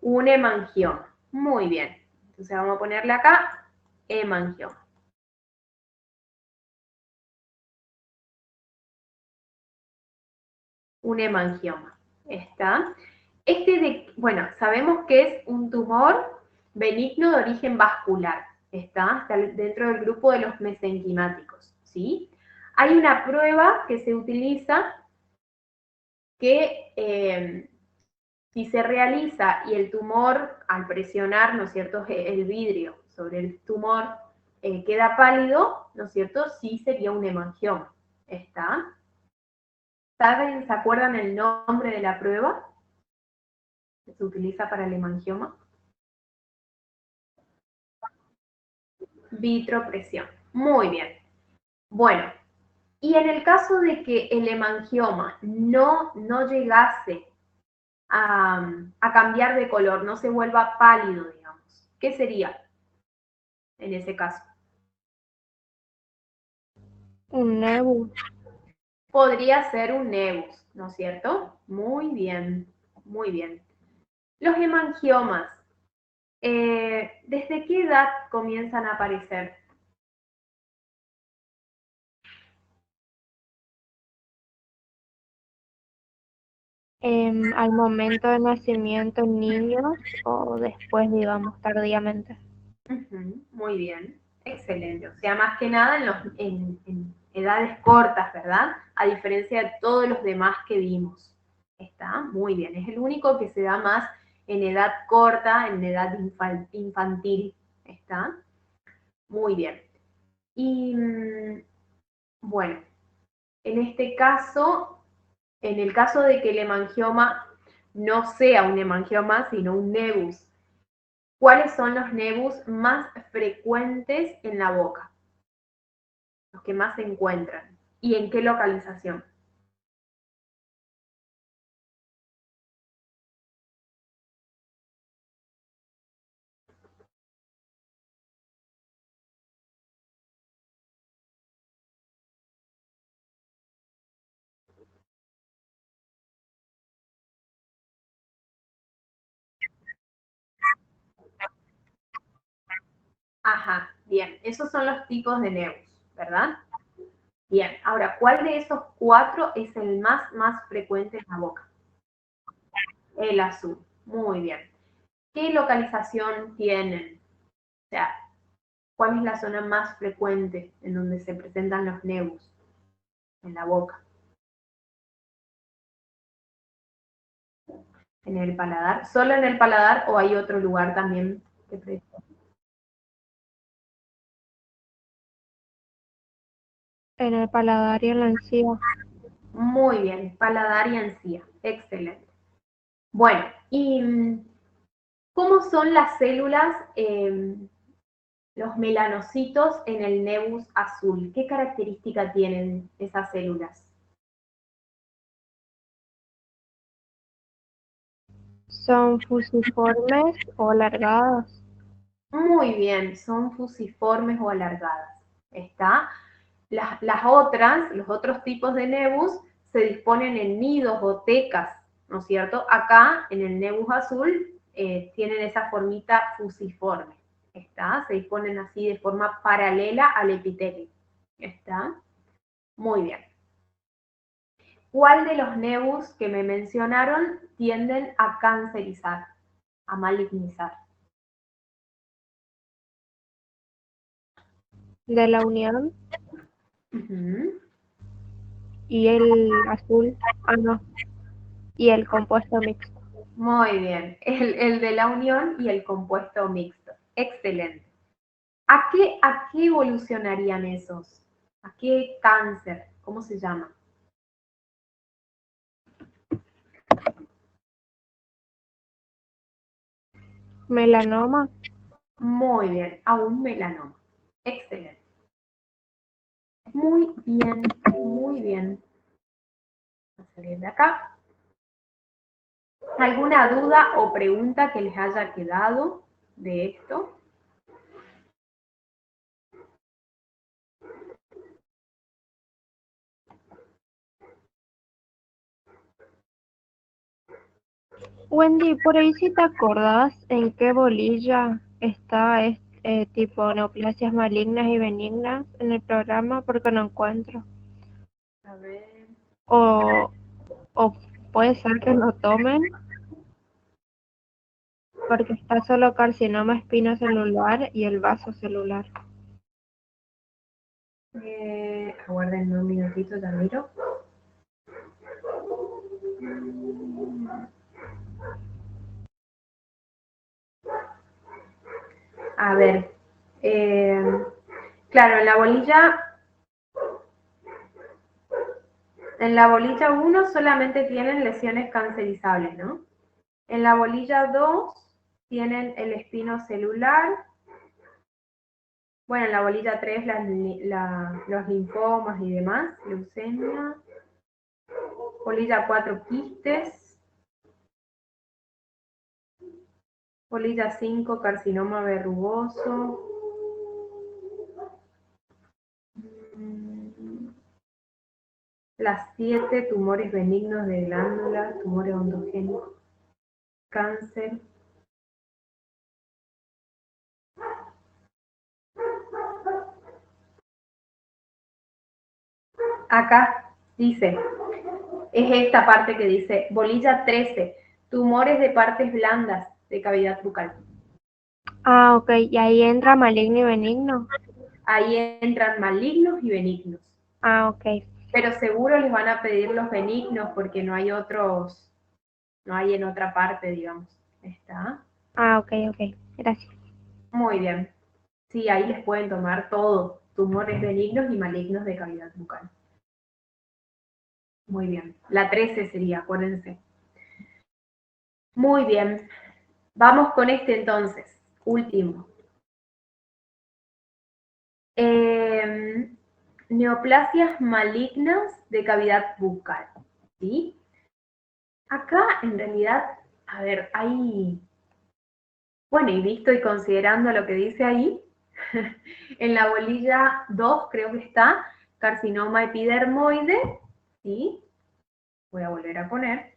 Un hemangioma. Muy bien. Entonces vamos a ponerle acá hemangioma. Un hemangioma. ¿Está? Bueno, sabemos que es un tumor benigno de origen vascular. Está dentro del grupo de los mesenquimáticos. ¿Sí? Hay una prueba que se utiliza que si se realiza y el tumor, al presionar, ¿no es cierto?, el vidrio sobre el tumor queda pálido, ¿no es cierto?, sí sería un hemangioma. ¿Está? ¿Saben, se acuerdan el nombre de la prueba que se utiliza para el hemangioma? Vitropresión. Muy bien. Bueno, y en el caso de que el hemangioma no llegase a cambiar de color, no se vuelva pálido, digamos. ¿Qué sería en ese caso? Un nebus. Podría ser un nevus, ¿no es cierto? Muy bien, muy bien. Los hemangiomas, ¿desde qué edad comienzan a aparecer? Al momento de nacimiento en niños o después, digamos, tardíamente. Muy bien, excelente. O sea, más que nada en edades cortas, ¿verdad? A diferencia de todos los demás que vimos. Está muy bien. Es el único que se da más en edad corta, en edad infantil. ¿Está? Muy bien. Y bueno, en este caso, en el caso de que el hemangioma no sea un hemangioma, sino un nebus, ¿cuáles son los nebus más frecuentes en la boca? Los que más se encuentran. ¿Y en qué localización? Ajá, bien. Esos son los tipos de nebus, ¿verdad? Bien. Ahora, ¿cuál de esos cuatro es el más frecuente en la boca? El azul. Muy bien. ¿Qué localización tienen? O sea, ¿cuál es la zona más frecuente en donde se presentan los nebus en la boca? ¿En el paladar? ¿Solo en el paladar o hay otro lugar también que presenta? En el paladar y en la encía. Muy bien, paladar y encía. Excelente. Bueno, ¿y cómo son las células, los melanocitos en el nebus azul? ¿Qué característica tienen esas células? Son fusiformes o alargadas. Muy bien, son fusiformes o alargadas. ¿Está? Las otras, los otros tipos de nebus se disponen en nidos o tecas, ¿no es cierto? Acá, en el nebus azul, tienen esa formita fusiforme, ¿está? Se disponen así de forma paralela al epitelio, ¿está? Muy bien. ¿Cuál de los nebus que me mencionaron tienden a cancerizar, a malignizar? De la unión Ujú. y el azul. Ah, no. Y el compuesto mixto. Muy bien, el de la unión y el compuesto mixto. Excelente. ¿A qué evolucionarían esos? ¿A qué cáncer? ¿Cómo se llama? Melanoma. Muy bien, a un melanoma. Excelente. Muy bien, muy bien. Vamos a salir de acá. ¿Alguna duda o pregunta que les haya quedado de esto? Wendy, por ahí si te acordás en qué bolilla está tipo neoplasias malignas y benignas en el programa, porque no encuentro. A ver. O, o puede ser que no tomen, porque está solo carcinoma espinocelular y el vaso celular. Aguarden un minutito, ya miro. A ver. Claro, en la bolilla 1 solamente tienen lesiones cancerizables, ¿no? En la bolilla 2 tienen el espino celular. Bueno, en la bolilla 3 los linfomas y demás, leucemia. Bolilla 4 quistes. Bolilla 5, carcinoma verrugoso. Las 7, tumores benignos de glándula, tumores ondogénicos, cáncer. Acá dice, es esta parte que dice, bolilla 13, tumores de partes blandas de cavidad bucal. Ah, ok. ¿Y ahí entra maligno y benigno? Ahí entran malignos y benignos. Ah, ok. Pero seguro les van a pedir los benignos porque no hay otros, no hay en otra parte, digamos. ¿Está? Ah, ok, ok. Gracias. Muy bien. Sí, ahí les pueden tomar todo, tumores benignos y malignos de cavidad bucal. Muy bien. La 13 sería, acuérdense. Muy bien. Vamos con este entonces. Último. Neoplasias malignas de cavidad bucal. ¿Sí? Acá, en realidad, a ver, hay... Bueno, y visto y considerando lo que dice ahí, en la bolilla 2 creo que está carcinoma epidermoide, ¿sí? Voy a volver a poner.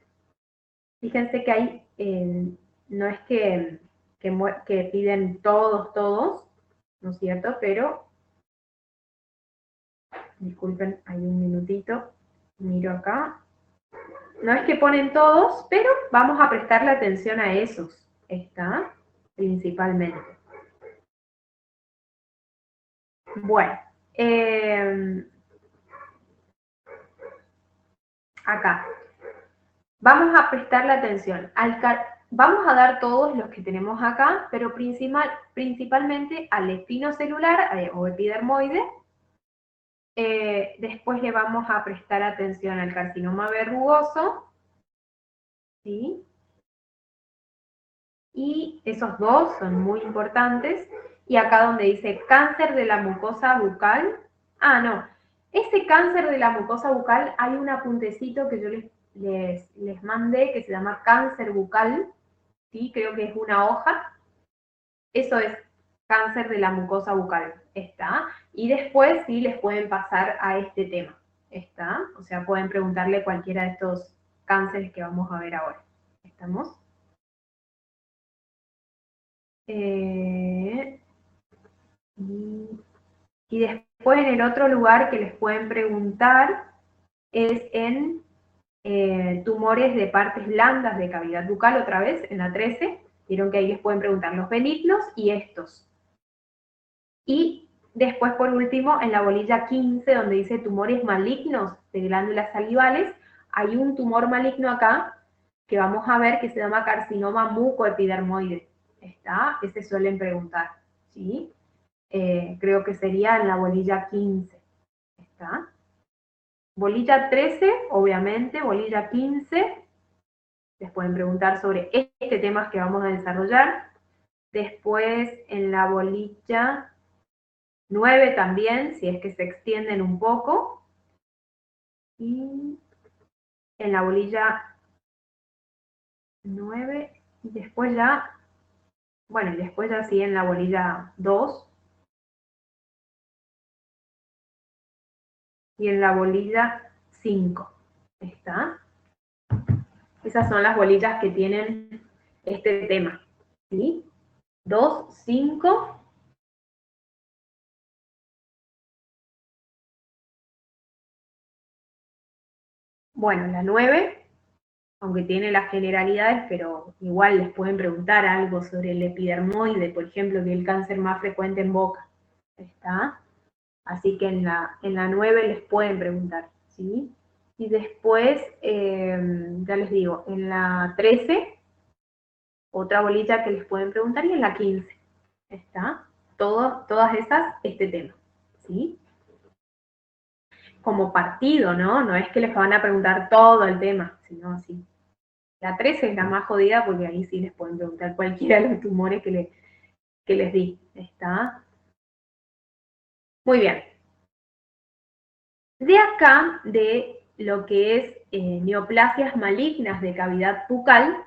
Fíjense que hay, no es que piden todos, ¿no es cierto? Pero, disculpen, hay un minutito, miro acá. No es que ponen todos, pero vamos a prestarle atención a esos, ¿está? Principalmente. Bueno, acá. Vamos a prestarle atención. Vamos a dar todos los que tenemos acá, pero principalmente al espinocelular o epidermoide. Después le vamos a prestar atención al carcinoma verrugoso, ¿sí? Y esos dos son muy importantes. Y acá donde dice cáncer de la mucosa bucal, no, ese cáncer de la mucosa bucal hay un apuntecito que yo les mandé que se llama cáncer bucal, ¿sí? Creo que es una hoja. Eso es cáncer de la mucosa bucal, ¿está? Y después sí les pueden pasar a este tema, ¿está? O sea, pueden preguntarle cualquiera de estos cánceres que vamos a ver ahora. ¿Estamos? Eh, y después en el otro lugar que les pueden preguntar es en tumores de partes blandas de cavidad bucal, otra vez, en la 13. Vieron que ahí les pueden preguntar los benignos y estos. Y después, por último, en la bolilla 15, donde dice tumores malignos de glándulas salivales, hay un tumor maligno acá que vamos a ver que se llama carcinoma mucoepidermoide. ¿Está? Ese suelen preguntar, ¿sí? Creo que sería en la bolilla 15. ¿Está? Bolilla 13, obviamente, bolilla 15, les pueden preguntar sobre este tema que vamos a desarrollar. Después, en la bolilla 9 también, si es que se extienden un poco. Y en la bolilla 9, y después ya, bueno, y después ya sí en la bolilla 2, y en la bolilla 5. ¿Está? Esas son las bolillas que tienen este tema. ¿Sí? 2, 5. Bueno, la 9, aunque tiene las generalidades, pero igual les pueden preguntar algo sobre el epidermoide, por ejemplo, que es el cáncer más frecuente en boca. ¿Está? Así que en la 9 les pueden preguntar, ¿sí? Y después, ya les digo, en la 13, otra bolilla que les pueden preguntar, y en la 15, ¿está? Todas esas, este tema, ¿sí? Como partido, ¿no? No es que les van a preguntar todo el tema, sino así. La 13 es la más jodida porque ahí sí les pueden preguntar cualquiera de los tumores que les di, ¿está? Muy bien. De acá, de lo que es neoplasias malignas de cavidad bucal,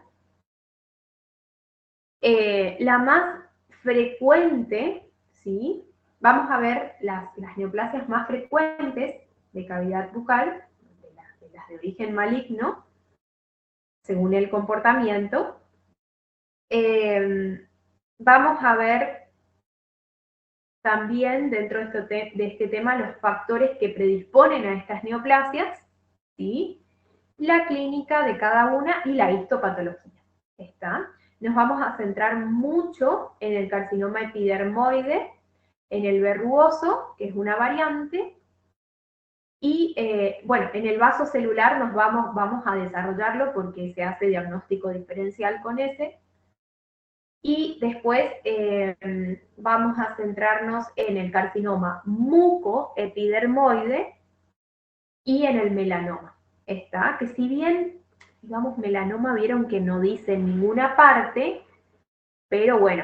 La más frecuente, ¿sí? Vamos a ver las neoplasias más frecuentes de cavidad bucal, de las de origen maligno, según el comportamiento. Vamos a ver también dentro de este tema los factores que predisponen a estas neoplasias, ¿sí? La clínica de cada una y la histopatología. ¿Está? Nos vamos a centrar mucho en el carcinoma epidermoide, en el verrugoso, que es una variante, y bueno, en el vaso celular vamos a desarrollarlo porque se hace diagnóstico diferencial con ese. Y después vamos a centrarnos en el carcinoma mucoepidermoide y en el melanoma. ¿Está? Que si bien, digamos, melanoma vieron que no dice en ninguna parte, pero bueno,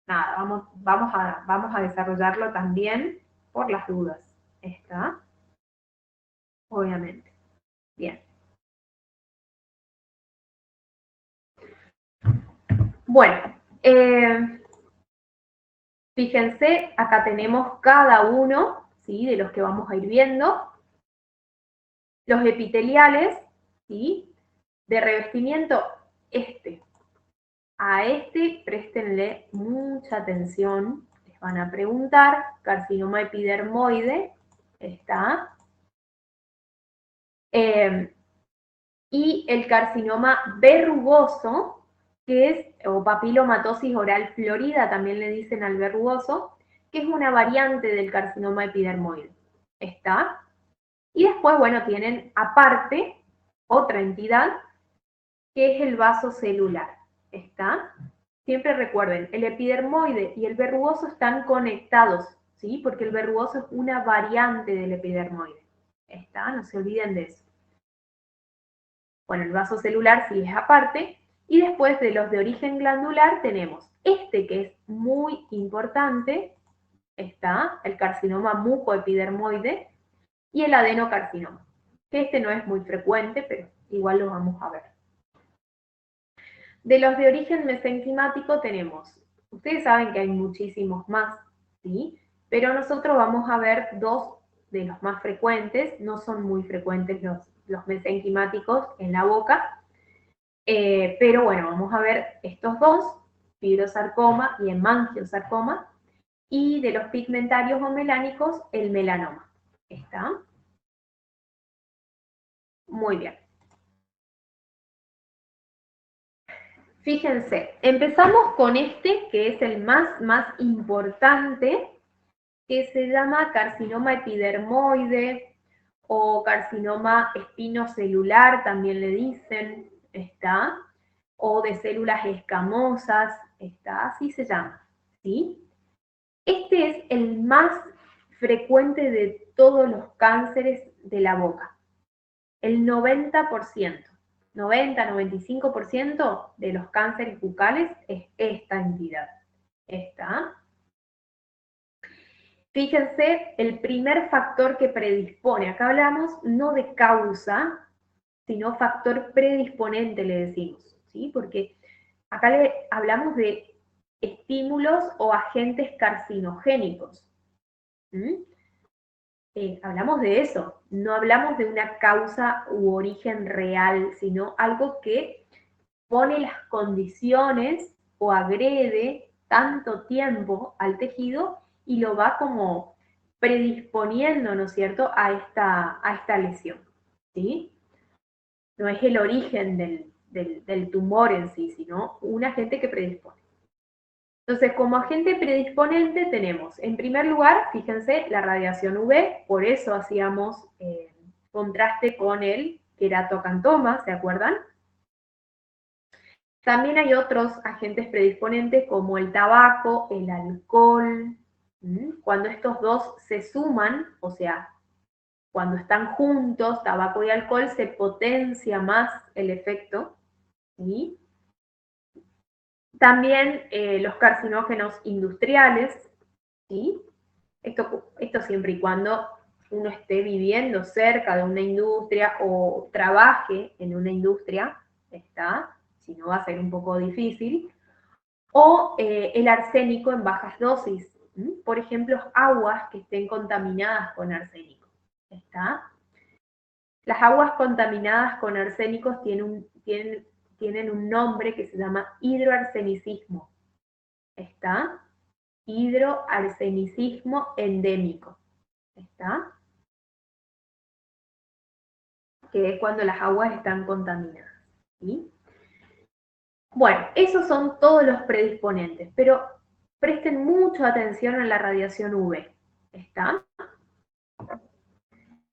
nada, vamos a desarrollarlo también por las dudas. ¿Está? Obviamente. Bien. Bueno, fíjense, acá tenemos cada uno, ¿sí? De los que vamos a ir viendo. Los epiteliales, ¿sí? De revestimiento, a este préstenle mucha atención, les van a preguntar, carcinoma epidermoide, está. Y el carcinoma verrugoso, que es, o papilomatosis oral florida, también le dicen al verrugoso, que es una variante del carcinoma epidermoide, está. Y después, bueno, tienen aparte otra entidad, que es el vaso celular, ¿está? Siempre recuerden, el epidermoide y el verrugoso están conectados, ¿sí? Porque el verrugoso es una variante del epidermoide, ¿está? No se olviden de eso. Bueno, el vaso celular sí es aparte, y después de los de origen glandular tenemos este que es muy importante, ¿está? El carcinoma mucoepidermoide y el adenocarcinoma, que este no es muy frecuente, pero igual lo vamos a ver. De los de origen mesenquimático tenemos, ustedes saben que hay muchísimos más, ¿sí? Pero nosotros vamos a ver dos de los más frecuentes, no son muy frecuentes los mesenquimáticos en la boca, pero bueno, vamos a ver estos dos, fibrosarcoma y hemangiosarcoma, y de los pigmentarios o melánicos, el melanoma. ¿Está? Muy bien. Fíjense, empezamos con este, que es el más importante, que se llama carcinoma epidermoide o carcinoma espinocelular, también le dicen, ¿está? O de células escamosas, ¿está? Así se llama, ¿sí? Este es el más frecuente de todos los cánceres de la boca. El 90%, 90-95% de los cánceres bucales es esta entidad. ¿Está? Fíjense, el primer factor que predispone, acá hablamos no de causa, sino factor predisponente le decimos, ¿sí? Porque acá le hablamos de estímulos o agentes carcinogénicos. Hablamos de eso, no hablamos de una causa u origen real, sino algo que pone las condiciones o agrede tanto tiempo al tejido y lo va como predisponiendo, ¿no es cierto?, a esta lesión, ¿sí? No es el origen del tumor en sí, sino un agente que predispone. Entonces, como agente predisponente tenemos, en primer lugar, fíjense, la radiación UV, por eso hacíamos contraste con el queratocantoma, ¿se acuerdan? También hay otros agentes predisponentes como el tabaco, el alcohol. Cuando estos dos se suman, o sea, cuando están juntos, tabaco y alcohol, se potencia más el efecto, ¿sí? También los carcinógenos industriales, ¿sí? Esto siempre y cuando uno esté viviendo cerca de una industria o trabaje en una industria, ¿está? Si no va a ser un poco difícil. o el arsénico en bajas dosis. Por ejemplo, aguas que estén contaminadas con arsénico. ¿Está? Las aguas contaminadas con arsénicos tienen un nombre que se llama hidroarsenicismo. ¿Está? Hidroarsenicismo endémico. ¿Está? Que es cuando las aguas están contaminadas. ¿Sí? Bueno, esos son todos los predisponentes, pero presten mucha atención a la radiación UV. ¿Está?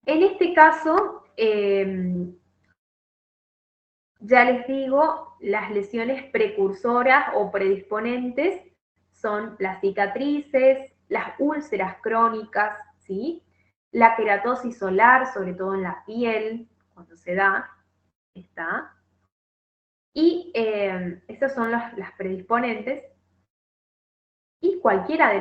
En este caso, ya les digo, las lesiones precursoras o predisponentes son las cicatrices, las úlceras crónicas, ¿sí? La queratosis solar, sobre todo en la piel, cuando se da, ¿está? Y esas son las predisponentes. Y cualquiera de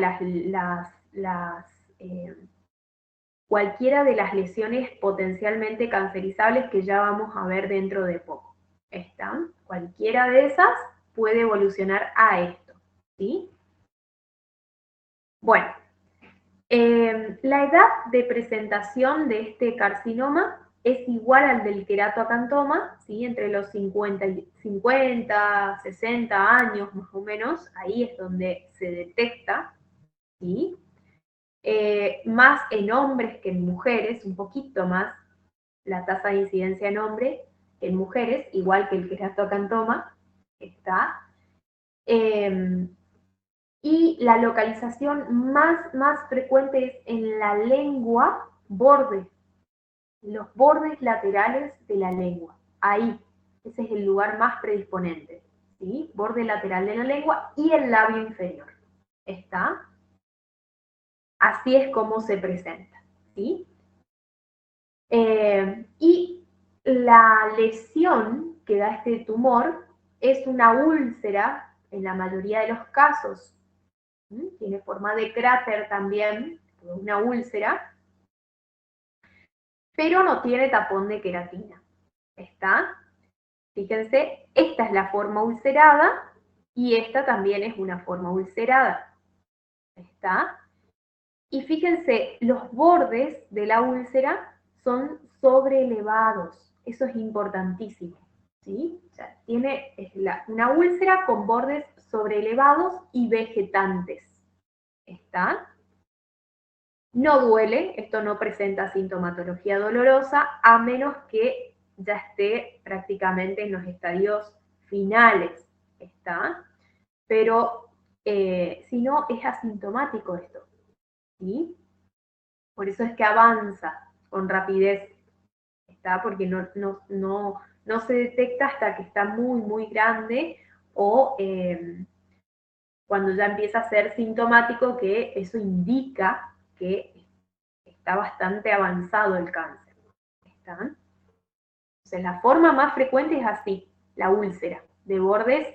cualquiera de las lesiones potencialmente cancerizables que ya vamos a ver dentro de poco. ¿Está? Cualquiera de esas puede evolucionar a esto, ¿sí? Bueno, la edad de presentación de este carcinoma es igual al del queratoacantoma, ¿sí? Entre los 50, 60 años más o menos, ahí es donde se detecta, ¿sí? Más en hombres que en mujeres, un poquito más la tasa de incidencia en hombres que en mujeres, igual que el queratoacantoma, está. Y la localización más frecuente es en la lengua, los bordes laterales de la lengua. Ahí, ese es el lugar más predisponente, ¿sí? Borde lateral de la lengua y el labio inferior. ¿Está? Así es como se presenta, ¿sí? Y la lesión que da este tumor es una úlcera en la mayoría de los casos. Tiene forma de cráter también, una úlcera, pero no tiene tapón de queratina. ¿Está? Fíjense, esta es la forma ulcerada y esta también es una forma ulcerada. ¿Está? Y fíjense, los bordes de la úlcera son sobreelevados. Eso es importantísimo. ¿Sí? O sea, tiene una úlcera con bordes sobreelevados y vegetantes. ¿Está? No duele, esto no presenta sintomatología dolorosa, a menos que ya esté prácticamente en los estadios finales. ¿Está? Pero si no, es asintomático esto. ¿Sí? Por eso es que avanza con rapidez, ¿está? Porque no se detecta hasta que está muy grande o cuando ya empieza a ser sintomático, que eso indica que está bastante avanzado el cáncer. ¿Está? Entonces, la forma más frecuente es así, la úlcera, de bordes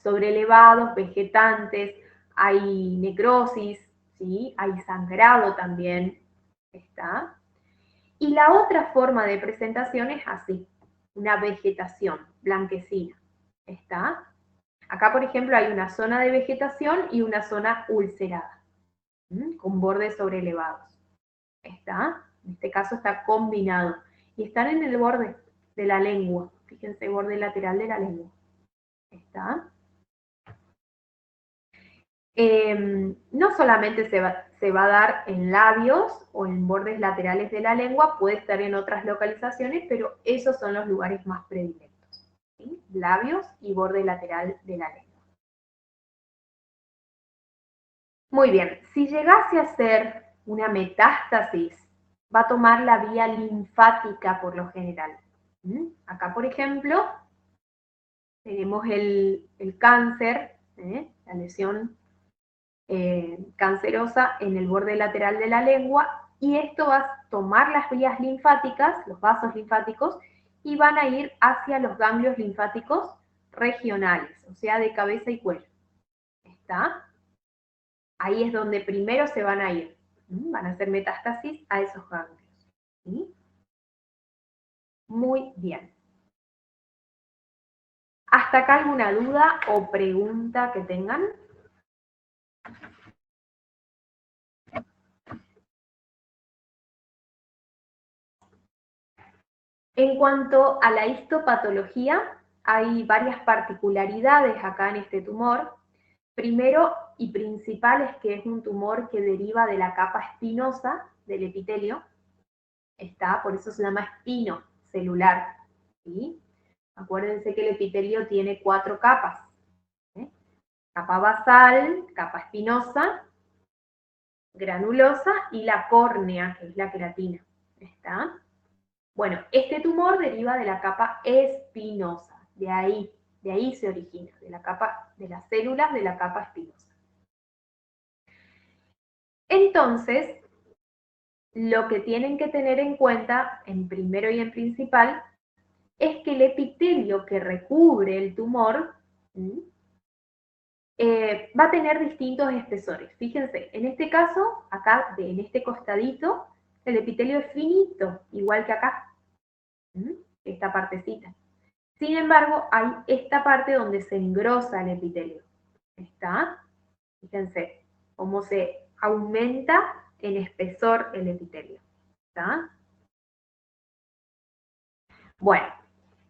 sobrelevados, vegetantes, hay necrosis, ¿sí? Hay sangrado también, ¿está? Y la otra forma de presentación es así, una vegetación blanquecina, ¿está? Acá, por ejemplo, hay una zona de vegetación y una zona ulcerada, con bordes sobrelevados, ¿está? En este caso está combinado. Y están en el borde de la lengua, fíjense, borde lateral de la lengua, ¿está? No solamente se va a dar en labios o en bordes laterales de la lengua, puede estar en otras localizaciones, pero esos son los lugares más predilectos, ¿sí? Labios y borde lateral de la lengua. Muy bien, si llegase a ser una metástasis, va a tomar la vía linfática por lo general. Acá, por ejemplo, tenemos el cáncer, la lesión cancerosa en el borde lateral de la lengua, y esto va a tomar las vías linfáticas, los vasos linfáticos, y van a ir hacia los ganglios linfáticos regionales, o sea, de cabeza y cuello. ¿Está? Ahí es donde primero se van a ir. Van a hacer metástasis a esos ganglios. ¿Sí? Muy bien. ¿Hasta acá alguna duda o pregunta que tengan? En cuanto a la histopatología, hay varias particularidades acá en este tumor. Primero y principal es que es un tumor que deriva de la capa espinosa del epitelio, por eso se llama espino celular, ¿sí? Acuérdense que el epitelio tiene 4 capas, ¿eh? Capa basal, capa espinosa, granulosa y la córnea, que es la queratina, ¿está? Bueno, este tumor deriva de la capa espinosa, de ahí se origina, de las células de la capa espinosa. Entonces, lo que tienen que tener en cuenta, en primero y en principal, es que el epitelio que recubre el tumor va a tener distintos espesores. Fíjense, en este caso, acá, en este costadito, el epitelio es finito, igual que acá, esta partecita. Sin embargo, hay esta parte donde se engrosa el epitelio. ¿Está? Fíjense cómo se aumenta en espesor el epitelio. ¿Está? Bueno,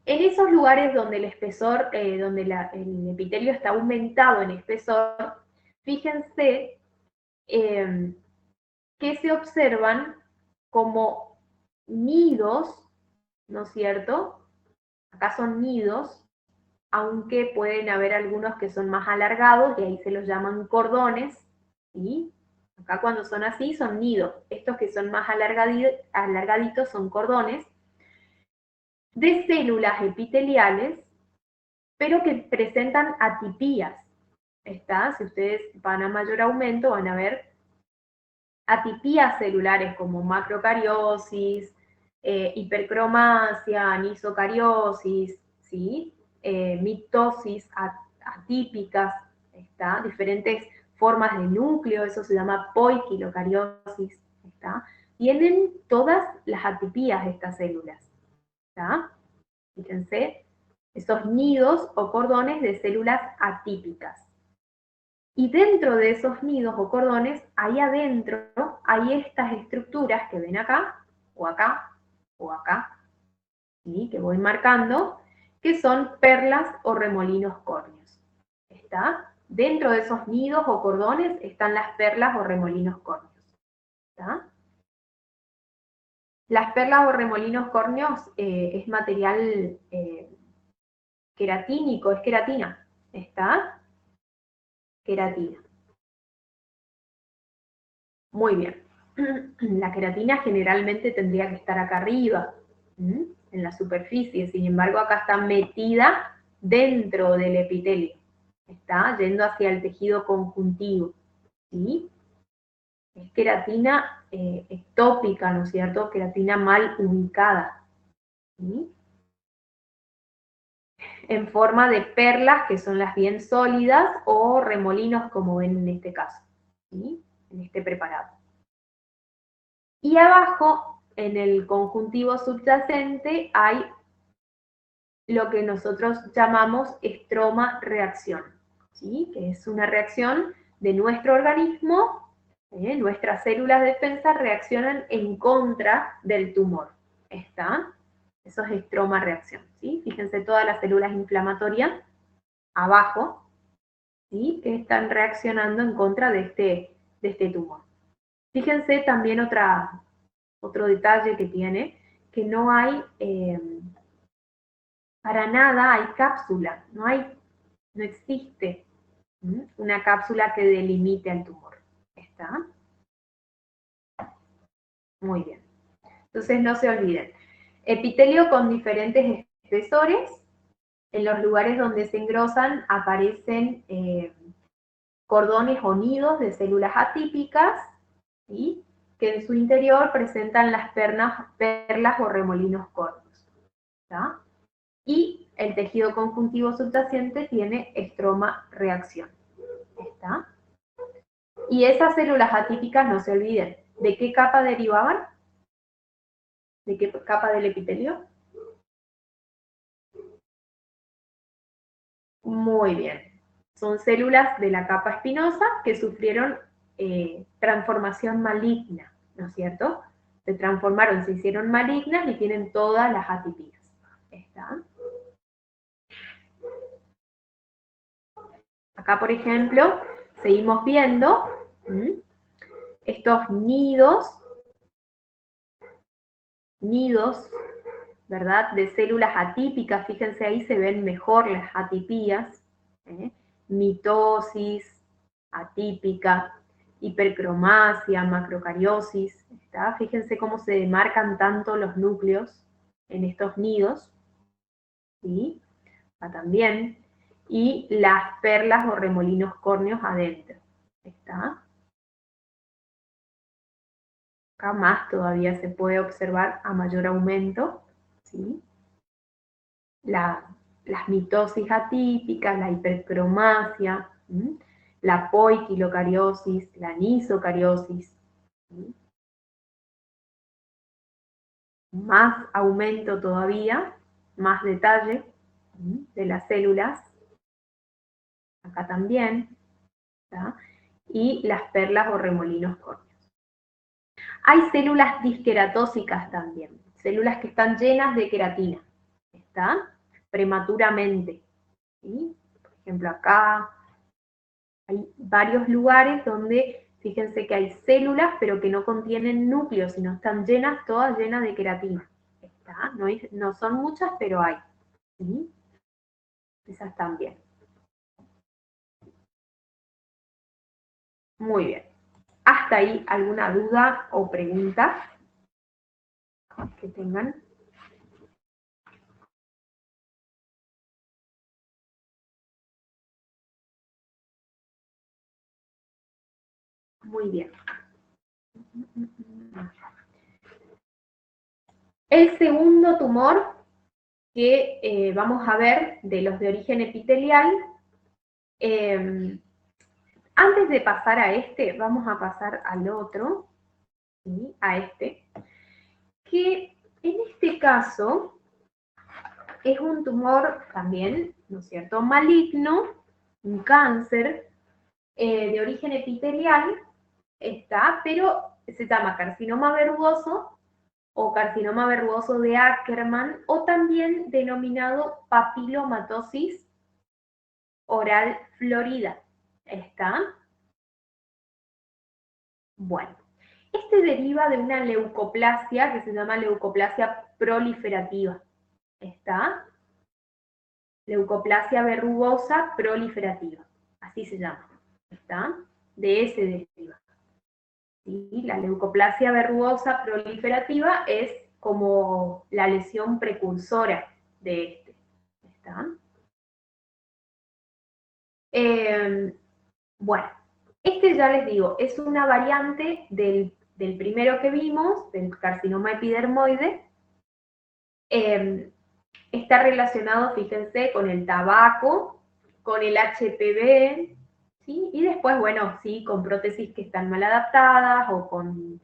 en esos lugares donde el espesor, donde el epitelio está aumentado en espesor, fíjense que se observan como nidos, ¿no es cierto? Acá son nidos, aunque pueden haber algunos que son más alargados y ahí se los llaman cordones, ¿sí? Acá cuando son así son nidos, estos que son más alargaditos son cordones de células epiteliales, pero que presentan atipías, ¿está? Si ustedes van a mayor aumento van a ver atipías celulares como macrocariosis, hipercromasia, anisocariosis, ¿sí? Mitosis atípicas, ¿está? Diferentes formas de núcleo, eso se llama poiquilocariosis, ¿está? Tienen todas las atipías de estas células, ¿está? Fíjense, esos nidos o cordones de células atípicas. Y dentro de esos nidos o cordones, ahí adentro, hay estas estructuras que ven acá, o acá, o acá, ¿sí? Que voy marcando, que son perlas o remolinos córneos. ¿Está? Dentro de esos nidos o cordones están las perlas o remolinos córneos. ¿Está? Las perlas o remolinos córneos es material queratínico, es queratina. ¿Está? Queratina. Muy bien. La queratina generalmente tendría que estar acá arriba, en la superficie, sin embargo acá está metida dentro del epitelio, está yendo hacia el tejido conjuntivo, ¿sí? Es queratina ectópica, ¿no es cierto? Queratina mal ubicada, ¿sí? En forma de perlas, que son las bien sólidas, o remolinos, como ven en este caso, ¿sí? En este preparado. Y abajo, en el conjuntivo subyacente, hay lo que nosotros llamamos estroma reacción, ¿sí? Que es una reacción de nuestro organismo, nuestras células de defensa reaccionan en contra del tumor. ¿Está? Eso es estroma reacción, ¿sí? Fíjense todas las células inflamatorias abajo, ¿sí? Que están reaccionando en contra de este tumor. Fíjense también otro detalle que tiene, que no hay, para nada hay cápsula, no existe una cápsula que delimite al tumor. ¿Está? Muy bien. Entonces no se olviden. Epitelio con diferentes espesores. En los lugares donde se engrosan aparecen cordones o nidos de células atípicas, ¿sí? Que en su interior presentan las perlas o remolinos córneos. ¿Está? Y el tejido conjuntivo subyacente tiene estroma reacción. ¿Está? Y esas células atípicas, no se olviden, ¿de qué capa derivaban? ¿De qué capa del epitelio? Muy bien. Son células de la capa espinosa que sufrieron transformación maligna, ¿no es cierto? Se transformaron, se hicieron malignas y tienen todas las atipías. ¿Está? Acá, por ejemplo, seguimos viendo estos nidos, ¿verdad? De células atípicas, fíjense ahí se ven mejor las atipías, mitosis atípica, hipercromasia, macrocariosis, ¿está? Fíjense cómo se demarcan tanto los núcleos en estos nidos, ¿sí? Acá también, y las perlas o remolinos córneos adentro, ¿está? Acá más todavía se puede observar a mayor aumento, ¿sí? Las mitosis atípicas, la hipercromasia, la poiquilocariosis, la nisocariosis, más aumento todavía, más detalle de las células, acá también, ¿está? Y las perlas o remolinos córneos. Hay células disqueratóxicas también, células que están llenas de queratina, ¿está? Prematuramente, ¿sí? Por ejemplo, acá hay varios lugares donde, fíjense que hay células, pero que no contienen núcleos, sino están llenas, todas llenas de queratina, ¿está? No son muchas, pero hay, ¿sí? Esas también. Muy bien. ¿Hasta ahí alguna duda o pregunta que tengan? Muy bien. El segundo tumor que vamos a ver de los de origen epitelial, antes de pasar a este, vamos a pasar al otro, ¿sí? A este, que en este caso es un tumor también, ¿no es cierto?, maligno, un cáncer de origen epitelial, está, pero se llama carcinoma verrugoso o carcinoma verrugoso de Ackermann, o también denominado papilomatosis oral florida. ¿Está? Bueno, este deriva de una leucoplasia que se llama leucoplasia proliferativa. ¿Está? Leucoplasia verrugosa proliferativa. Así se llama. ¿Está? De ese deriva. ¿Sí? La leucoplasia verrugosa proliferativa es como la lesión precursora de este. ¿Está? Bueno, este ya les digo, es una variante del primero que vimos, del carcinoma epidermoide. Está relacionado, fíjense, con el tabaco, con el HPV, ¿sí? Y después, bueno, sí, con prótesis que están mal adaptadas o con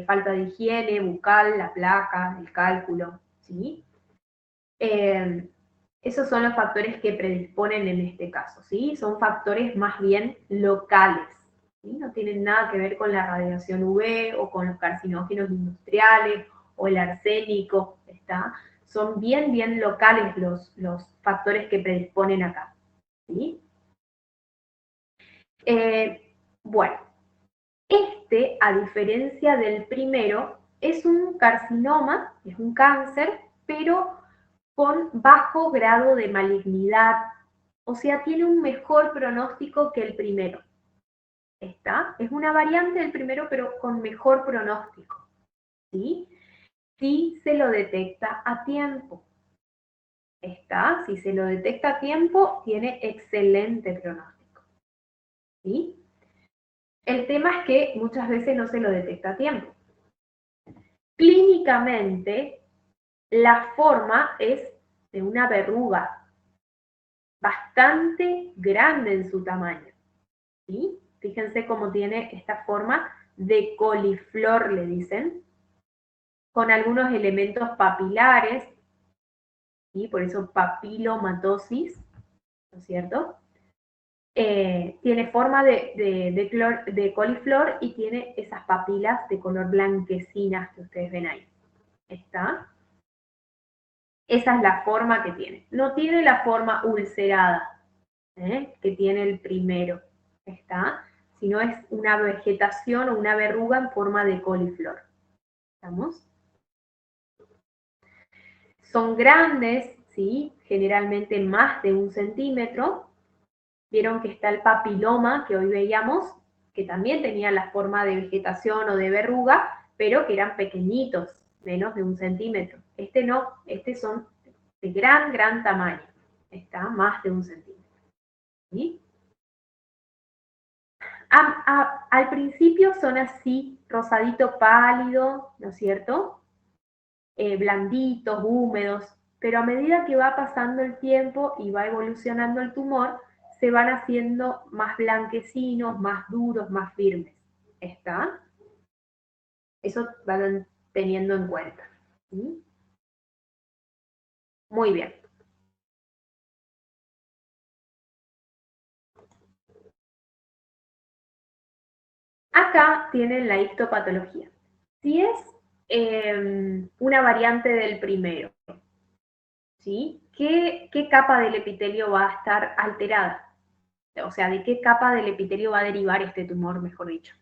falta de higiene bucal, la placa, el cálculo, ¿sí? Esos son los factores que predisponen en este caso, ¿sí? Son factores más bien locales, ¿sí? No tienen nada que ver con la radiación UV o con los carcinógenos industriales o el arsénico, ¿está? Son bien locales los factores que predisponen acá, ¿sí? Bueno, este, a diferencia del primero, es un carcinoma, es un cáncer, pero con bajo grado de malignidad, o sea, tiene un mejor pronóstico que el primero. ¿Está? Es una variante del primero, pero con mejor pronóstico, ¿sí? Si se lo detecta a tiempo. ¿Está? Si se lo detecta a tiempo, tiene excelente pronóstico, ¿sí? El tema es que muchas veces no se lo detecta a tiempo. Clínicamente, la forma es de una verruga bastante grande en su tamaño, ¿sí? Fíjense cómo tiene esta forma de coliflor, le dicen, con algunos elementos papilares, ¿sí? Por eso papilomatosis, ¿no es cierto? Tiene forma de coliflor y tiene esas papilas de color blanquecinas que ustedes ven ahí. ¿Está? Esa es la forma que tiene. No tiene la forma ulcerada, que tiene el primero. ¿Está? Sino es una vegetación o una verruga en forma de coliflor. ¿Estamos? Son grandes, ¿sí? Generalmente más de 1 centímetro. Vieron que está el papiloma que hoy veíamos, que también tenía la forma de vegetación o de verruga, pero que eran pequeñitos, menos de 1 centímetro. Este no, estos son de gran tamaño. Está más de 1 centímetro. ¿Sí? Al principio son así, rosadito pálido, ¿no es cierto? Blanditos, húmedos, pero a medida que va pasando el tiempo y va evolucionando el tumor, se van haciendo más blanquecinos, más duros, más firmes. ¿Está? Eso van teniendo en cuenta. ¿Sí? Muy bien. Acá tienen la histopatología. Si es una variante del primero, ¿sí? ¿Qué capa del epitelio va a estar alterada? O sea, ¿de qué capa del epitelio va a derivar este tumor, mejor dicho?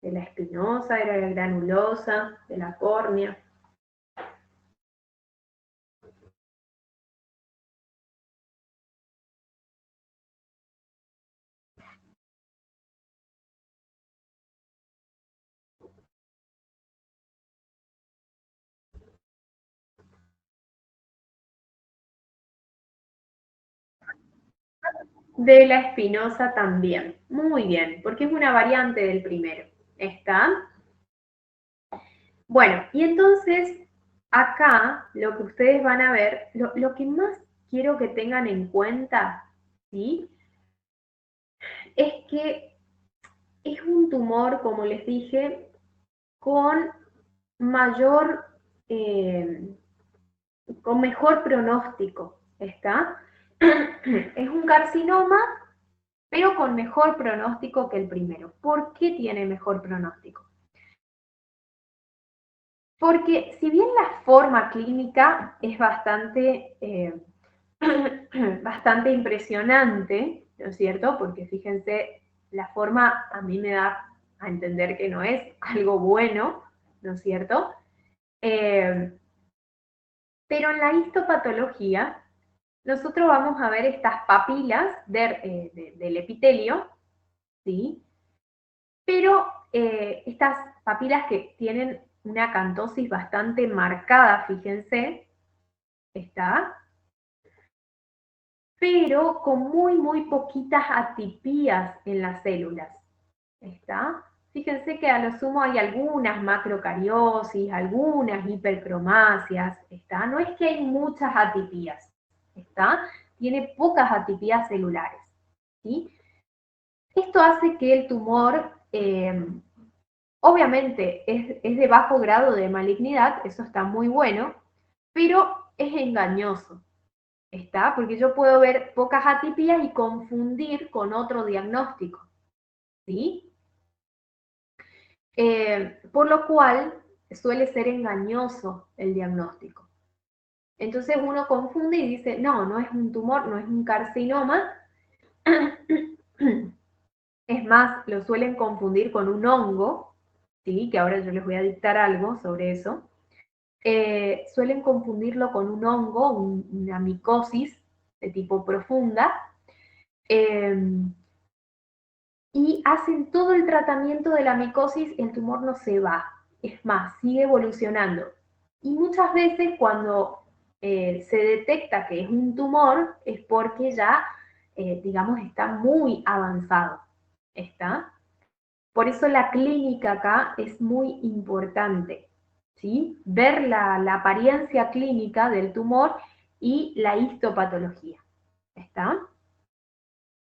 De la espinosa, de la granulosa, de la córnea. De la espinosa también. Muy bien, porque es una variante del primero. ¿Está? Bueno, y entonces acá lo que ustedes van a ver, lo que más quiero que tengan en cuenta, ¿sí? Es que es un tumor, como les dije, con mayor, eh, con mejor pronóstico, ¿está? Es un carcinoma, pero con mejor pronóstico que el primero. ¿Por qué tiene mejor pronóstico? Porque si bien la forma clínica es bastante, bastante impresionante, ¿no es cierto? Porque fíjense, la forma a mí me da a entender que no es algo bueno, ¿no es cierto? Eh, pero en la histopatología, nosotros vamos a ver estas papilas del epitelio, ¿sí? Pero estas papilas que tienen una acantosis bastante marcada, fíjense, está, pero con muy poquitas atipías en las células, está. Fíjense que a lo sumo hay algunas macrocariosis, algunas hipercromasias, está. No es que hay muchas atipías, está. Tiene pocas atipías celulares, ¿sí? Esto hace que el tumor obviamente es de bajo grado de malignidad, eso está muy bueno, pero es engañoso, ¿está? Porque yo puedo ver pocas atipías y confundir con otro diagnóstico, ¿sí? Por lo cual suele ser engañoso el diagnóstico. Entonces uno confunde y dice, no, no es un tumor, no es un carcinoma. Es más, lo suelen confundir con un hongo, ¿sí? Que ahora yo les voy a dictar algo sobre eso. Suelen confundirlo con un hongo, una micosis de tipo profunda, y hacen todo el tratamiento de la micosis, el tumor no se va, es más, sigue evolucionando. Y muchas veces cuando se detecta que es un tumor, es porque ya, digamos, está muy avanzado, ¿está? Por eso la clínica acá es muy importante, ¿sí? Ver la apariencia clínica del tumor y la histopatología, ¿está?